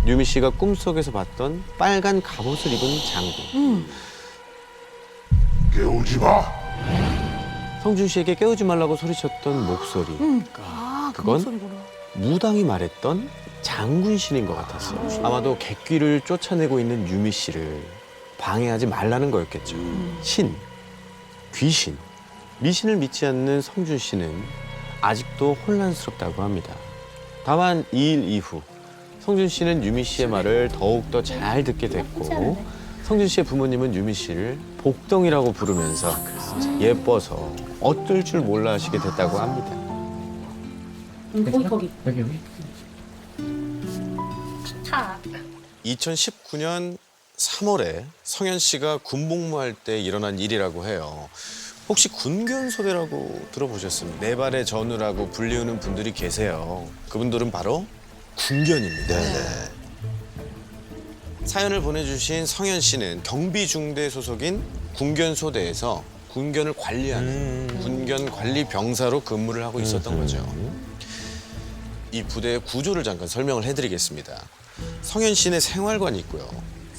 유미 씨가 꿈속에서 봤던 빨간 갑옷을 입은 장군. 깨우지 마. 성준 씨에게 깨우지 말라고 소리쳤던 목소리. 아, 그 그건? 목소리구나. 무당이 말했던 장군 신인 것 같았어요. 아마도 객귀를 쫓아내고 있는 유미 씨를 방해하지 말라는 거였겠죠. 신, 귀신, 미신을 믿지 않는 성준 씨는 아직도 혼란스럽다고 합니다. 다만 2일 이후 성준 씨는 유미 씨의 말을 더욱더 잘 듣게 됐고 성준 씨의 부모님은 유미 씨를 복덩이라고 부르면서 예뻐서 어쩔 줄 몰라 하시게 됐다고 합니다. 거기. 여기. 차. 2019년 3월에 성현 씨가 군복무할 때 일어난 일이라고 해요. 혹시 군견소대라고 들어보셨습니까? 네 발의 전우라고 불리우는 분들이 계세요. 그분들은 바로 군견입니다. 사연을 보내주신 성현 씨는 경비중대 소속인 군견소대에서 군견을 관리하는 군견관리병사로 근무를 하고 있었던 거죠. 이 부대의 구조를 잠깐 설명을 해드리겠습니다. 성현 씨네 생활관이 있고요.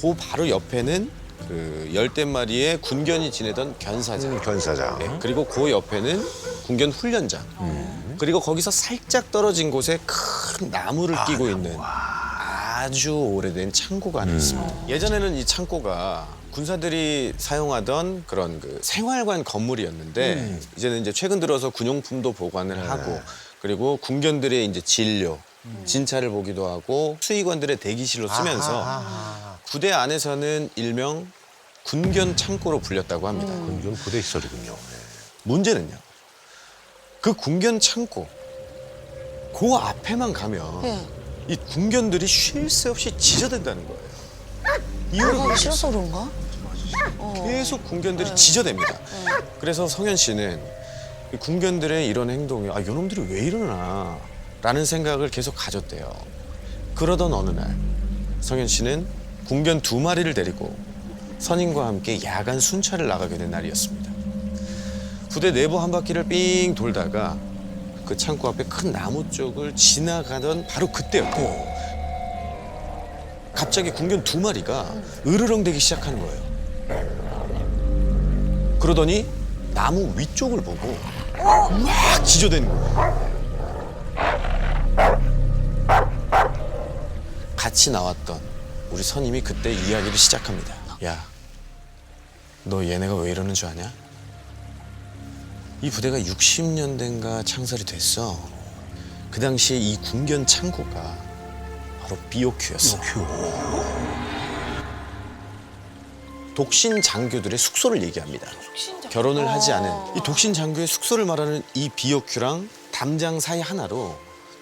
그 바로 옆에는 그 10대 마리의 군견이 지내던 견사장. 견사장. 네, 그리고 그 옆에는 군견 훈련장. 그리고 거기서 살짝 떨어진 곳에 큰 나무를 끼고 있는 아주 오래된 창고가 하나 있습니다. 예전에는 이 창고가 군사들이 사용하던 그런 그 생활관 건물이었는데 이제는 이제 최근 들어서 군용품도 보관을 하고 그리고 군견들의 이제 진료, 진찰을 보기도 하고 수의관들의 대기실로 쓰면서 부대 안에서는 일명 군견 창고로 불렸다고 합니다. 군견 부대 시설이군요. 문제는요. 그 군견 창고 그 앞에만 가면 이 군견들이 쉴 새 없이 지저댄다는 거예요. 이유를 하기 싫어서 그런가? 계속 군견들이 지저댑니다. 그래서 성현 씨는 이 군견들의 이런 행동에 아, 이놈들이 왜 이러나 라는 생각을 계속 가졌대요. 그러던 어느 날 성현 씨는 군견 2마리를 데리고 선임과 함께 야간 순찰을 나가게 된 날이었습니다. 부대 내부 한 바퀴를 삥 돌다가 그 창고 앞에 큰 나무 쪽을 지나가던 바로 그때였고 갑자기 군견 2마리가 으르렁대기 시작하는 거예요. 그러더니 나무 위쪽을 보고 막 지저대는 거예요. 같이 나왔던 우리 선임이 그때 이야기를 시작합니다. 야, 너 얘네가 왜 이러는 줄 아냐? 이 부대가 60년대인가 창설이 됐어. 그 당시에 이 군견 창고가 바로 BOQ였어. 독신 장교들의 숙소를 얘기합니다. 결혼을 하지 않은 이 독신 장교의 숙소를 말하는 이 BOQ랑 담장 사이 하나로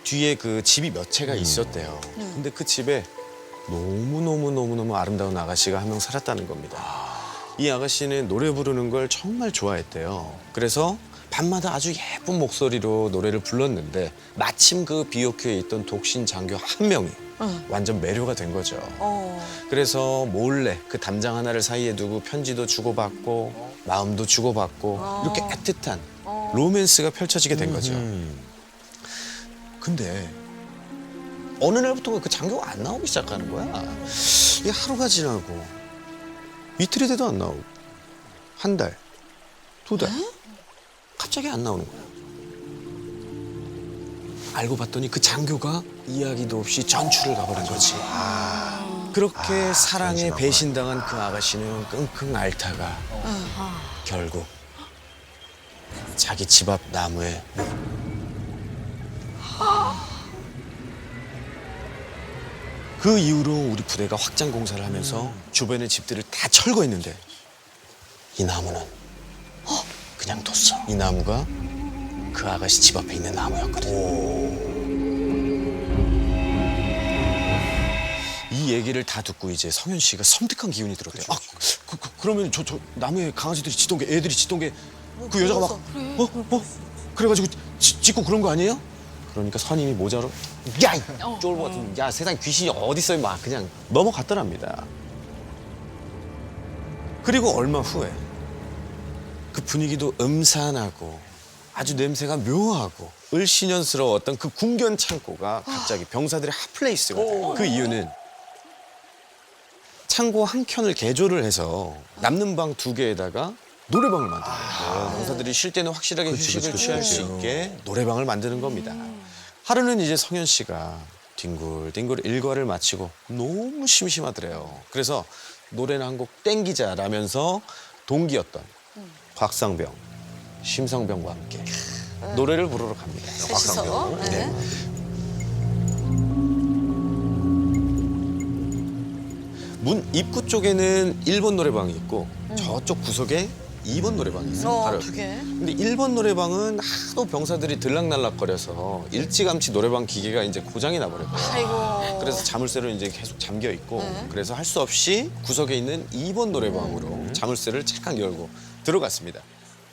뒤에 그 집이 몇 채가 있었대요. 근데 그 집에 너무너무 아름다운 아가씨가 한 명 살았다는 겁니다. 이 아가씨는 노래 부르는 걸 정말 좋아했대요. 그래서 밤마다 아주 예쁜 목소리로 노래를 불렀는데 마침 그 BOQ에 있던 독신 장교 한 명이 완전 매료가 된 거죠. 그래서 몰래 그 담장 하나를 사이에 두고 편지도 주고받고 마음도 주고받고 이렇게 애틋한 로맨스가 펼쳐지게 된 거죠. 근데 어느 날부터 그 장교가 안 나오기 시작하는 거야. 이게 하루가 지나고 이틀이 돼도 안 나오고 한 달, 2달 갑자기 안 나오는 거야. 알고 봤더니 그 장교가 이야기도 없이 전출을 가버린 거지. 그렇게 사랑에 배신당한 그 아가씨는 끙끙 앓다가 결국 자기 집 앞 나무에 그 이후로 우리 부대가 확장 공사를 하면서 주변의 집들을 다 철거했는데 이 나무는 그냥 뒀어. 이 나무가 그 아가씨 집 앞에 있는 나무였거든. 이 얘기를 다 듣고 이제 성현 씨가 섬뜩한 기운이 들었대요. 아, 그러면 저 나무에 강아지들이 짖던 게 애들이 짖던 게 그 여자가 막 그래가지고 짖고 그런 거 아니에요? 그러니까 선임이 모자로 야! 이 쫄보 같은 야 세상에 귀신이 어딨어 막 그냥 넘어갔더랍니다. 그리고 얼마 후에 그 분위기도 음산하고 아주 냄새가 묘하고 을씨년스러웠던 그 궁견 창고가 갑자기 병사들의 핫플레이스가 돼요. 그 이유는 창고 한 켠을 개조를 해서 남는 방 2개에다가 노래방을 만드는 거예요. 병사들이 쉴 때는 확실하게 휴식을 취할 수 있게 노래방을 만드는 겁니다. 하루는 이제 성현 씨가 뒹굴뒹굴 일과를 마치고 너무 심심하더래요. 그래서 노래나 한 곡 땡기자라면서 동기였던 곽상병, 심상병과 함께 노래를 부르러 갑니다. 셋이서. 네. 문 입구 쪽에는 1번 노래방이 있고 저쪽 구석에 2번 노래방이 있어요. 바로 2개. 근데 1번 노래방은 하도 병사들이 들락날락거려서 일찌감치 노래방 기계가 이제 고장이 나버렸거든요. 아이고. 그래서 자물쇠로 이제 계속 잠겨 있고 그래서 할 수 없이 구석에 있는 2번 노래방으로 자물쇠를 착각 열고 들어갔습니다.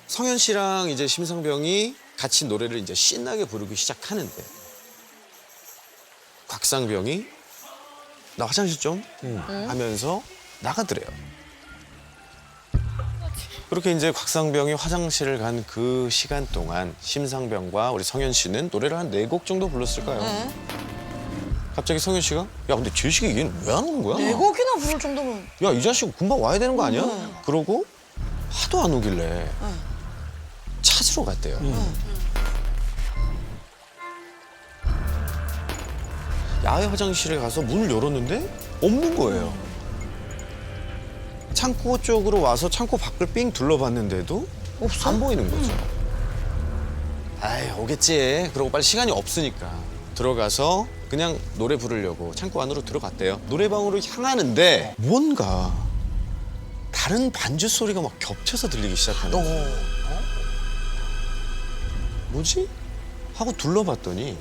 성현 씨랑 이제 심상병이 같이 노래를 이제 신나게 부르기 시작하는데 곽상병이 나 화장실 좀 하면서 나가더래요. 그렇게 이제 곽상병이 화장실을 간 그 시간 동안 심상병과 우리 성현 씨는 노래를 한 4곡 정도 불렀을까요? 갑자기 성현 씨가 야 근데 제식이 얘는 왜 안 오는 거야? 4곡이나 부를 정도면. 야 이 자식 금방 와야 되는 거 아니야? 그러고 하도 안 오길래 찾으러 갔대요. 야외 화장실에 가서 문을 열었는데 없는 거예요. 창고 쪽으로 와서 창고 밖을 삥 둘러봤는데도 없어? 안 보이는 거죠. 아이 오겠지. 그러고 빨리 시간이 없으니까 들어가서 그냥 노래 부르려고 창고 안으로 들어갔대요. 노래방으로 향하는데 뭔가 다른 반주 소리가 막 겹쳐서 들리기 시작하는 거예요. 뭐지? 하고 둘러봤더니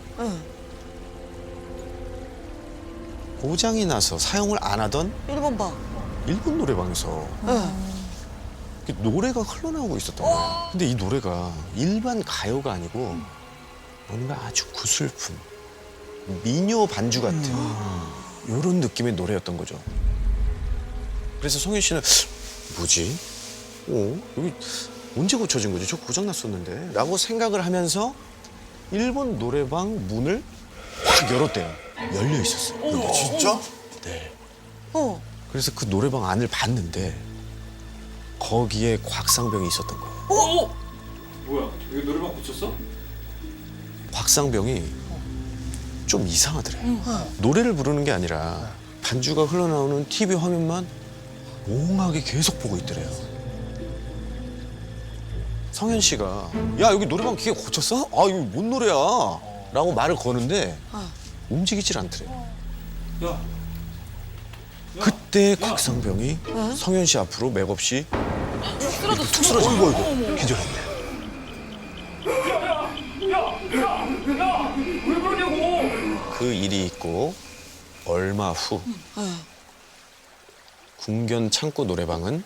고장이 나서 사용을 안 하던 1번 방. 일본 노래방에서 노래가 흘러나오고 있었던 거예요. 근데 이 노래가 일반 가요가 아니고 뭔가 아주 구슬픈 미녀 반주 같은 이런 느낌의 노래였던 거죠. 그래서 성현 씨는 뭐지? 여기 언제 고쳐진 거지? 저 고장 났었는데 라고 생각을 하면서 일본 노래방 문을 확 열었대요. 열려 있었어요. 근데 진짜? 네. 어. 그래서 그 노래방 안을 봤는데 거기에 곽상병이 있었던 거예요. 뭐야? 여기 노래방 고쳤어? 곽상병이 좀 이상하더래. 노래를 부르는 게 아니라 반주가 흘러나오는 TV 화면만 몽하게 계속 보고 있더래요. 성현 씨가 야 여기 노래방 기계 고쳤어? 아 이거 뭔 노래야? 라고 말을 거는데 움직이질 않더래요. 야. 그때 곽상병이 성현 씨 앞으로 맥없이 툭 쓰러져. 어이구 기절했네. 왜 그러냐고! 그 일이 있고 얼마 후 궁견 창고 노래방은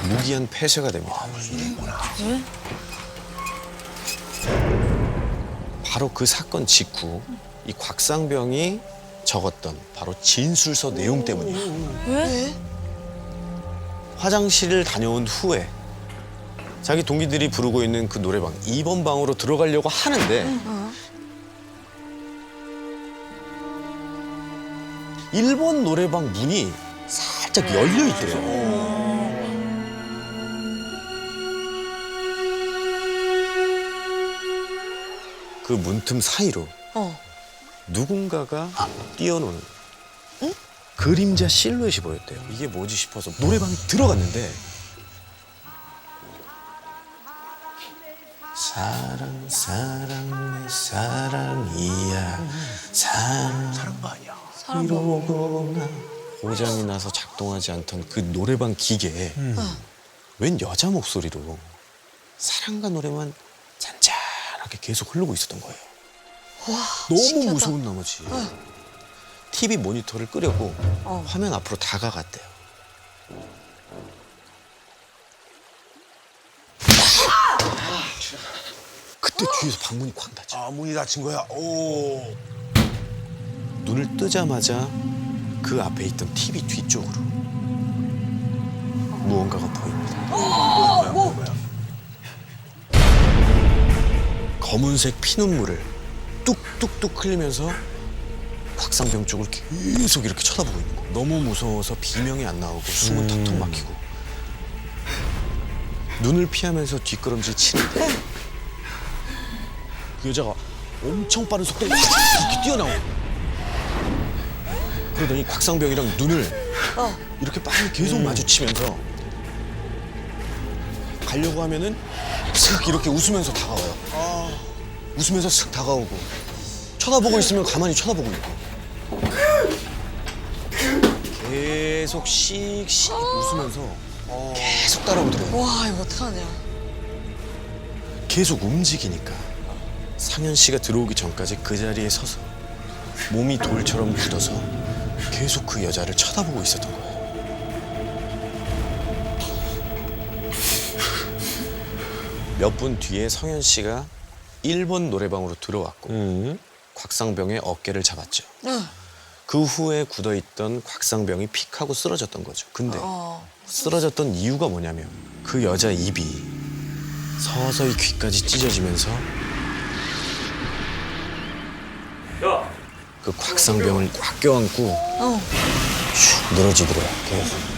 무기한 폐쇄가 됩니다. 바로 그 사건 직후 이 곽상병이 적었던 바로 진술서 내용 때문이에요. 왜? 화장실을 다녀온 후에 자기 동기들이 부르고 있는 그 노래방 2번 방으로 들어가려고 하는데 일본 노래방 문이 살짝 열려 있더래요. 그 문틈 사이로 누군가가 뛰어노는 그림자 실루엣이 보였대요. 이게 뭐지 싶어서 노래방에 들어갔는데 사랑 사랑 내 사랑이야 사랑가 아니야 이러거나 고장이 나서 작동하지 않던 그 노래방 기계에 웬 여자 목소리로 사랑가 노래만 잔잔하게 계속 흐르고 있었던 거예요. 와, 너무 신기하다. 무서운 나머지 TV 모니터를 끄려고 화면 앞으로 다가갔대요. 그때 뒤에서 방문이 쾅 닫혀. 아, 문이 닫힌 거야. 오. 눈을 뜨자마자 그 앞에 있던 TV 뒤쪽으로 무언가가 보입니다. 검은색 피눈물을 뚝뚝뚝 흘리면서 곽상병 쪽을 계속 이렇게 쳐다보고 있는 거야. 너무 무서워서 비명이 안 나오고 숨은 턱턱 막히고 눈을 피하면서 뒷걸음질 치는데 그 여자가 엄청 빠른 속도로 확 이렇게 뛰어나오고 그러더니 곽상병이랑 눈을 이렇게 빨리 계속 마주치면서 가려고 하면은 슥 이렇게 웃으면서 다가와요. 웃으면서 슥 다가오고 쳐다보고 있으면 가만히 쳐다보고 있고 계속 씩씩 웃으면서 계속 따라오더라고요. 와 이거 어떡하냐. 계속 움직이니까 상현 씨가 들어오기 전까지 그 자리에 서서 몸이 돌처럼 굳어서 계속 그 여자를 쳐다보고 있었던 거예요. 몇 분 뒤에 성현 씨가 1번 노래방으로 들어왔고 곽상병의 어깨를 잡았죠. 그 후에 굳어있던 곽상병이 픽하고 쓰러졌던 거죠. 근데 쓰러졌던 이유가 뭐냐면 그 여자 입이 서서히 귀까지 찢어지면서 그 곽상병을 꽉 껴안고 슉 늘어지더래요. 계속.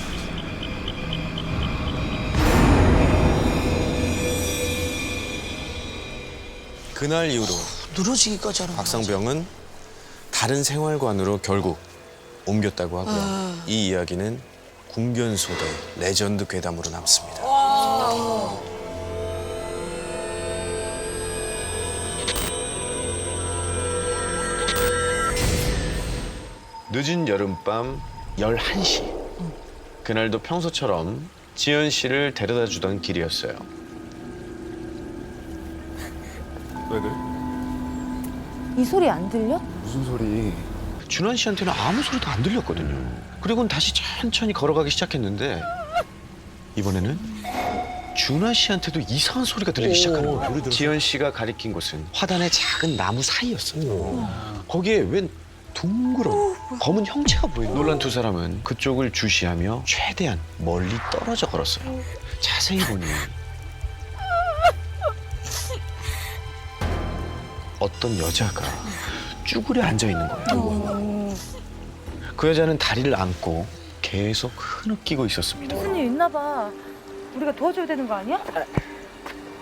그날 이후로 늘어지기까지 하는 곽상병은 다른 생활관으로 결국 옮겼다고 하고요. 이 이야기는 궁견소대 레전드 괴담으로 남습니다. 늦은 여름밤 11시. 그날도 평소처럼 지연 씨를 데려다 주던 길이었어요. 왜 그래? 이 소리 안 들려? 무슨 소리? 준환 씨한테는 아무 소리도 안 들렸거든요. 그리고는 다시 천천히 걸어가기 시작했는데 이번에는 준환 씨한테도 이상한 소리가 들리기 시작하는 거예요. 지연 씨가 가리킨 곳은 화단의 작은 나무 사이였어요. 거기에 웬 둥그런 검은 형체가 보이는 거예요. 놀란 두 사람은 그쪽을 주시하며 최대한 멀리 떨어져 걸었어요. 자세히 보니 어떤 여자가 쭈그려 앉아 있는 거예요. 그 여자는 다리를 안고 계속 흐느끼고 있었습니다. 무슨 일 있나 봐. 우리가 도와줘야 되는 거 아니야?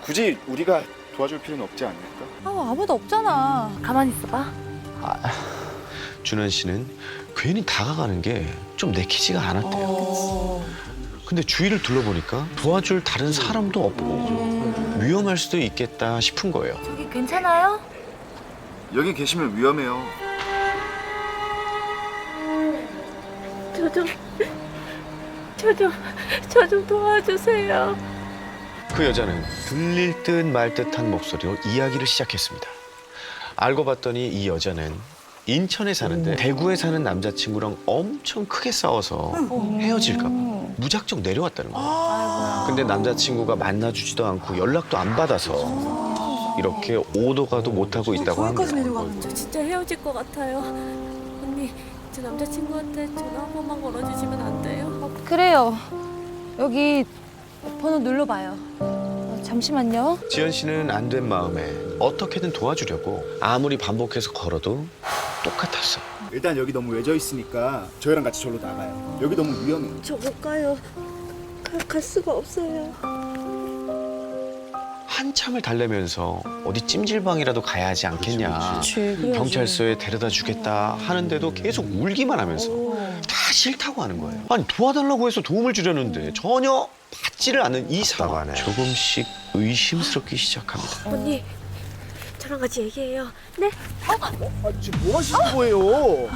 굳이 우리가 도와줄 필요는 없지 않을까? 아무도 없잖아. 가만히 있어봐. 준환 씨는 괜히 다가가는 게 좀 내키지가 않았대요. 근데 주위를 둘러보니까 도와줄 다른 사람도 없고 위험할 수도 있겠다 싶은 거예요. 저기 괜찮아요? 여기 계시면 위험해요. 저 좀 도와주세요. 그 여자는 들릴 듯 말 듯한 목소리로 이야기를 시작했습니다. 알고 봤더니 이 여자는 인천에 사는데 대구에 사는 남자친구랑 엄청 크게 싸워서 헤어질까 봐 무작정 내려왔다는 거예요. 근데 남자친구가 만나주지도 않고 연락도 안 받아서 이렇게 오도 가도 못하고 있다고 합니다. 저 진짜 헤어질 것 같아요. 언니, 제 남자친구한테 전화 한 번만 걸어주시면 안 돼요? 그래요. 여기 번호 눌러봐요. 잠시만요. 지연 씨는 안 된 마음에 어떻게든 도와주려고 아무리 반복해서 걸어도 똑같았어요. 일단 여기 너무 외져 있으니까 저희랑 같이 절로 나가요. 여기 너무 위험해요. 저 못 가요. 갈 수가 없어요. 한참을 달래면서 어디 찜질방이라도 가야 하지 않겠냐. 경찰서에 데려다 주겠다 하는데도 계속 울기만 하면서 다 싫다고 하는 거예요. 아니 도와달라고 해서 도움을 주려는데 전혀 받지를 않는 이 상황. 조금씩 의심스럽기 시작합니다. 언니, 저랑 같이 얘기해요. 네? 지금 뭐 하시는 거예요?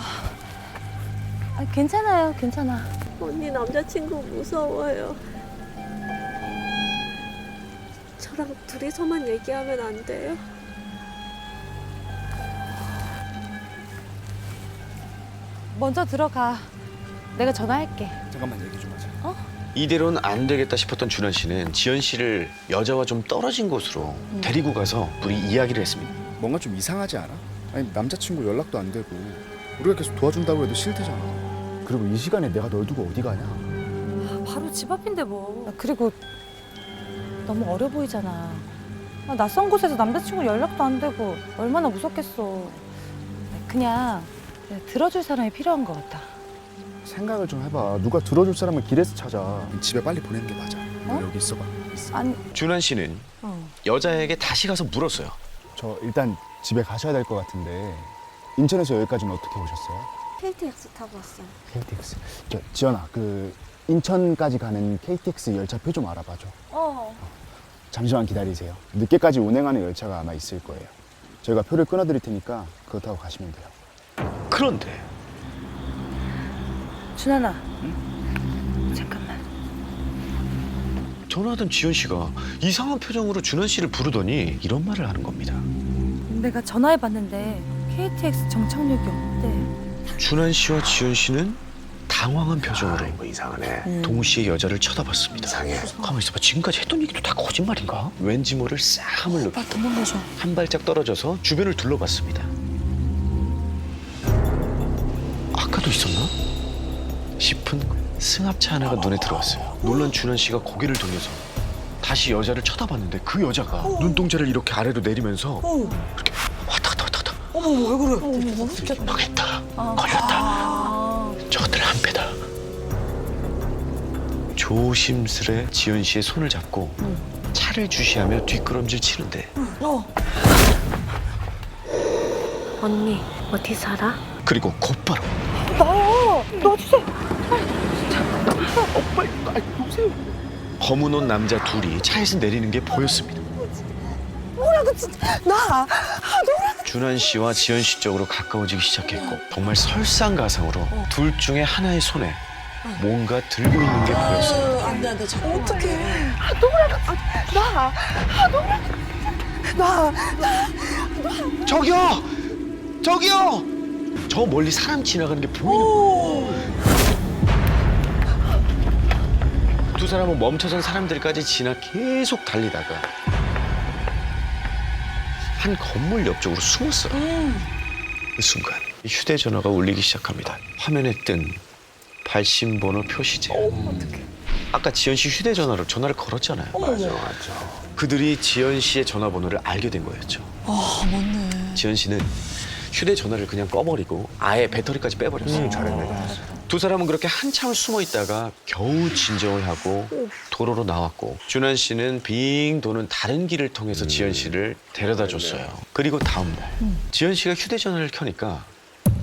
괜찮아요. 괜찮아. 언니 남자친구 무서워요. 저랑 둘이서만 얘기하면 안 돼요? 먼저 들어가. 내가 전화할게. 잠깐만 얘기 좀 하자. 이대로는 안 되겠다 싶었던 준환 씨는 지연 씨를 여자와 좀 떨어진 곳으로 데리고 가서 둘이 이야기를 했습니다. 뭔가 좀 이상하지 않아? 아니 남자친구 연락도 안 되고 우리가 계속 도와준다고 해도 싫대잖아. 그리고 이 시간에 내가 널 두고 어디 가냐? 바로 집 앞인데 뭐. 그리고 너무 어려 보이잖아. 낯선 곳에서 남자친구 연락도 안 되고 얼마나 무섭겠어. 그냥 들어줄 사람이 필요한 것 같아. 생각을 좀 해봐. 누가 들어줄 사람을 길에서 찾아. 집에 빨리 보내는 게 맞아. 너 여기 있어봐. 아니, 준환 씨는 여자에게 다시 가서 물었어요. 저 일단 집에 가셔야 될 것 같은데 인천에서 여기까지는 어떻게 오셨어요? KTX 타고 왔어요. KTX. 저 지연아, 그 인천까지 가는 KTX 열차표 좀 알아봐줘. 잠시만 기다리세요. 늦게까지 운행하는 열차가 아마 있을 거예요. 저희가 표를 끊어드릴 테니까 그거 타고 가시면 돼요. 그런데 준환아. 잠깐만. 전화하던 지연 씨가 이상한 표정으로 준환 씨를 부르더니 이런 말을 하는 겁니다. 내가 전화해봤는데 KTX 정착역이 없대. 준환 씨와 지연 씨는 당황한 표정으로 이상하네. 동시에 여자를 쳐다봤습니다. 이상해. 가만 있어봐. 지금까지 했던 얘기도 다 거짓말인가? 왠지 모를 싸움을 느끼고 도망가죠. 한 발짝 떨어져서 주변을 둘러봤습니다. 아까도 있었나? 싶은 승합차 하나가 눈에 들어왔어요. 놀란 준환 씨가 고개를 돌려서 다시 여자를 쳐다봤는데 그 여자가 눈동자를 이렇게 아래로 내리면서 이렇게 왔다 갔다 왔다 갔다. 어머, 왜 그래? 망했다. 걸렸다. 저것들 한 패다. 조심스레 지연 씨의 손을 잡고 차를 주시하며 뒷걸음질 치는데 언니 어디 살아? 그리고 곧바로 너 진짜. 검은 옷 남자 둘이 차에서 내리는 게 보였습니다. 뭐라고 진짜. 나. 준환 씨와 지연 씨 쪽으로 가까워지기 시작했고 정말 설상가상으로 둘 중에 하나의 손에 뭔가 들고 있는 게 보였어요. 안 돼. 잠깐만. 어떡해. 저기요! 저기요! 저 멀리 사람 지나가는 게 보이는 거예요. 두 사람은 멈춰선 사람들까지 지나 계속 달리다가 한 건물 옆쪽으로 숨었어요. 그 순간 휴대전화가 울리기 시작합니다. 화면에 뜬 발신번호 표시제. 아까 지연 씨 휴대전화로 전화를 걸었잖아요. 맞아. 그들이 지연 씨의 전화번호를 알게 된 거였죠. 맞네. 지연 씨는 휴대전화를 그냥 꺼버리고 아예 배터리까지 빼버렸어요. 두 사람은 그렇게 한참을 숨어 있다가 겨우 진정을 하고 도로로 나왔고 준환 씨는 빙 도는 다른 길을 통해서 지연 씨를 데려다 줬어요. 그리고 다음 날 지연 씨가 휴대전화를 켜니까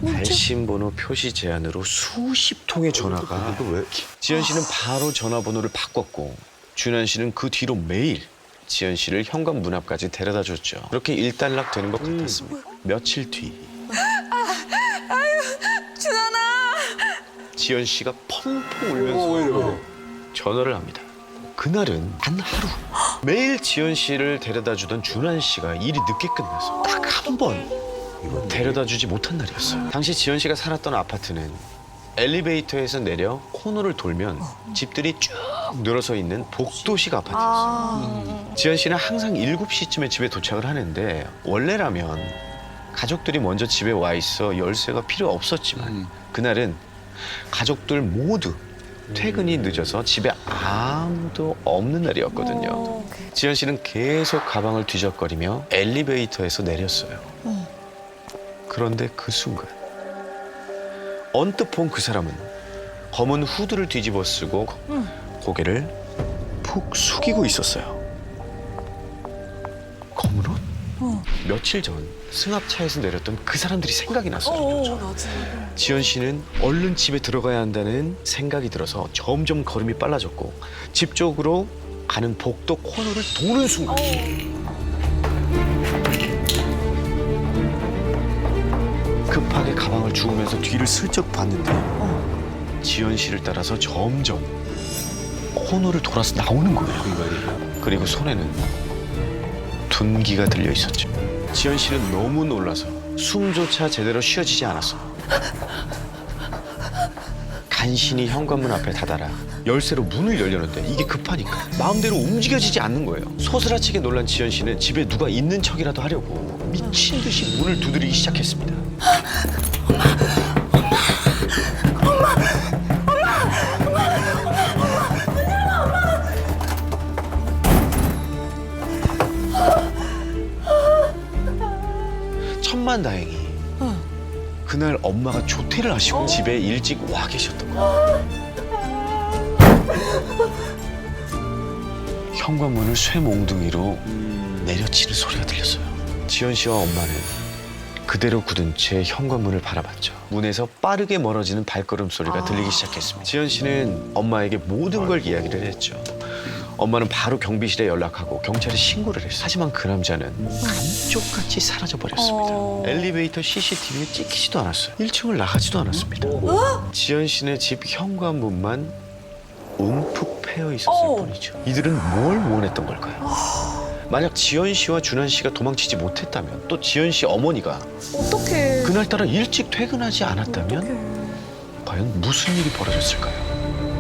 발신번호 표시 제한으로 수십 통의 전화가 지연 씨는 바로 전화번호를 바꿨고 준환 씨는 그 뒤로 매일 지연 씨를 현관 문 앞까지 데려다 줬죠. 그렇게 일단락 되는 것 같았습니다. 며칠 뒤 준환아. 지연 씨가 펑펑 울면서 전화를 합니다. 그날은 단 하루 매일 지연 씨를 데려다 주던 준환 씨가 일이 늦게 끝나서 딱 한 번 데려다 주지 못한 날이었어요. 당시 지연 씨가 살았던 아파트는 엘리베이터에서 내려 코너를 돌면 집들이 쭉 늘어서 있는 복도식 아파트였어요. 지연 씨는 항상 7시쯤에 집에 도착을 하는데 원래라면 가족들이 먼저 집에 와 있어 열쇠가 필요 없었지만 그날은 가족들 모두 퇴근이 늦어서 집에 아무도 없는 날이었거든요. 지연 씨는 계속 가방을 뒤적거리며 엘리베이터에서 내렸어요. 그런데 그 순간 언뜻 본 그 사람은 검은 후드를 뒤집어 쓰고 고개를 푹 숙이고 있었어요. 검은 옷? 며칠 전 승합차에서 내렸던 그 사람들이 생각이 났어요. 지연 씨는 얼른 집에 들어가야 한다는 생각이 들어서 점점 걸음이 빨라졌고 집 쪽으로 가는 복도 코너를 도는 순간 급하게 가방을 주우면서 뒤를 슬쩍 봤는데 지연 씨를 따라서 점점 코너를 돌아서 나오는 거예요. 그리고 손에는 둔기가 들려 있었죠. 지연 씨는 너무 놀라서 숨조차 제대로 쉬어지지 않았어. 간신히 현관문 앞에 다다라 열쇠로 문을 열려는데 이게 급하니까 마음대로 움직여지지 않는 거예요. 소스라치게 놀란 지연 씨는 집에 누가 있는 척이라도 하려고 미친 듯이 문을 두드리기 시작했습니다. 천만다행히 그날 엄마가 조퇴를 하시고 집에 일찍 와 계셨던 거예요. 현관문을 쇠몽둥이로 내려치는 소리가 들렸어요. 지연 씨와 엄마는 그대로 굳은 채 현관문을 바라봤죠. 문에서 빠르게 멀어지는 발걸음 소리가 들리기 시작했습니다. 지연 씨는 엄마에게 모든 걸 이야기를 했죠. 엄마는 바로 경비실에 연락하고 경찰에 신고를 했어요. 하지만 그 남자는 감쪽같이 사라져버렸습니다. 엘리베이터 CCTV에 찍히지도 않았어요. 1층을 나가지도 않았습니다. 지연 씨네 집 현관문만 움푹 패여 있었을 뿐이죠. 이들은 뭘 원했던 걸까요? 만약 지연 씨와 준환 씨가 도망치지 못했다면, 또 지연 씨 어머니가 그날따라 일찍 퇴근하지 않았다면 과연 무슨 일이 벌어졌을까요?